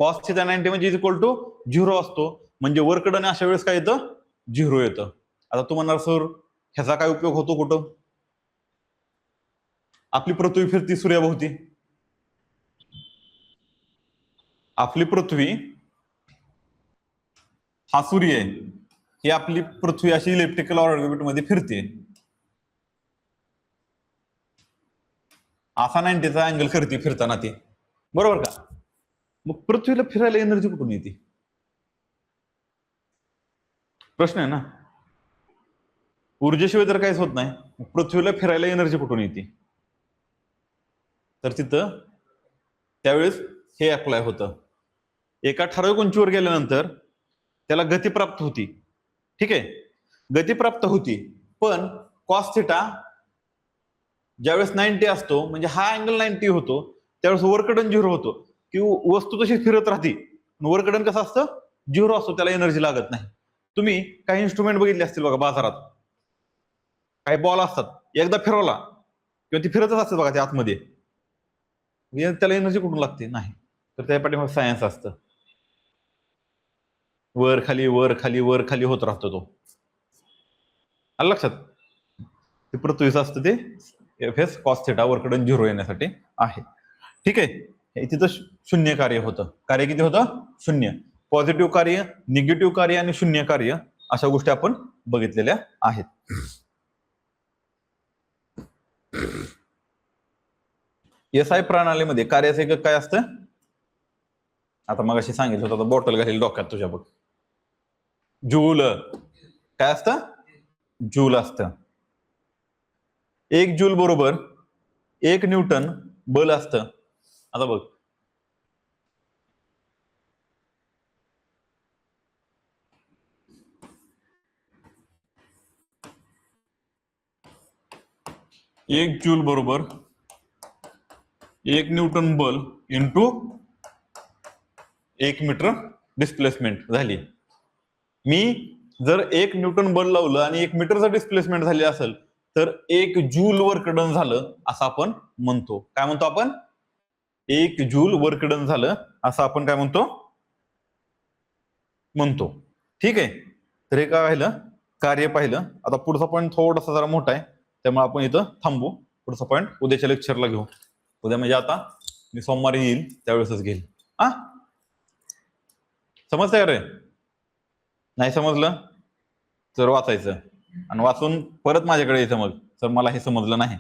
कॉस थिटा 90 म्हणजे इज इक्वल टू 0 असतो. म्हणजे वर्क डन अशा वेळेस काय येतं, 0 येतं. आता तू म्हणणार सर ह्याचा काय उपयोग होतो कुठं, आपली पृथ्वी फिरती सूर्याभोवती, आपली पृथ्वी हा सूर्य आहे, ही आपली पृथ्वी अशी इलेक्ट्रिकल ऑर्बिट मध्ये फिरते, असा 90चा अँगल करते फिरताना ती, बरोबर का. मग पृथ्वीला फिरायला एनर्जी कुठून येते, प्रश्न आहे ना. ऊर्जेशिवाय तर काहीच होत नाही, पृथ्वीला फिरायला एनर्जी कुठून येते, तर तिथं त्यावेळेस हे अप्लाय होतं. एका ठराविक उंचीवर गेल्यानंतर त्याला गती प्राप्त होती, ठीक आहे, गती प्राप्त होती. पण कॉस थिटा ज्यावेळेस 90 असतो, म्हणजे हा अँगल 90 होतो, त्यावेळेस वर्क डन 0 होतो, की वस्तू तशी फिरत राहते, वर्क डन कसं असतं, 0 असतो, त्याला एनर्जी लागत नाही. तुम्ही काही इन्स्ट्रुमेंट बघितले असतील बघा बाजारात, काही बॉल असतात, एकदा फिरवला किंवा ती फिरतच असते बघा त्या आतमध्ये, त्याला एनर्जी कुठून लागते, नाही. तर त्या पाठीमागे सायन्स असतं, वर खाली वर खाली वर खाली होत राहतो तो, आलं लक्षात. ते पृथ्वीचं असतं ते F S cos theta work done 0 येण्यासाठी आहे. ठीक आहे. तिथं शून्य कार्य होतं. कार्य किती होतं, शून्य. पॉझिटिव्ह कार्य, निगेटिव्ह कार्य आणि शून्य कार्य अशा गोष्टी आपण बघितलेल्या आहेत. एस आय प्रणालीमध्ये कार्याचं एकक काय असतं, आता मग अशी सांगितलं होतं बॉटल घालील डोक्यात तुझ्या बघ. जूल काय असतं? जूल असतं. 1 जूल बरोबर 1 न्यूटन बल असतं. आता बघ 1 जूल बरोबर 1 न्यूटन बल इंटू 1 मीटर डिस्प्लेसमेंट झाली. मी जर 1 न्यूटन बल लावलं आणि 1 मीटरचं डिस्प्लेसमेंट झाली असेल तर 1 जूल वर्क डन झालं असं आपण म्हणतो. काय म्हणतो आपण? 1 जूल वर्क डन झालं असं आपण काय म्हणतो. ठीक आहे. तर हे काय पाहिलं? कार्य पाहिलं. आता पुढचा पॉईंट थोडासा जरा मोठा आहे त्यामुळे आपण इथं थांबू. पुढचा पॉईंट उद्याच्या लेक्चरला घेऊ. उद्या म्हणजे आता मी सोमवारी येईल त्यावेळेसच घेईल. हा, समजतंय रे? नाही समजलं तर वाचायचं आणि वाचून परत माझ्याकडे यायचं मग सर मला हे समजलं नाही.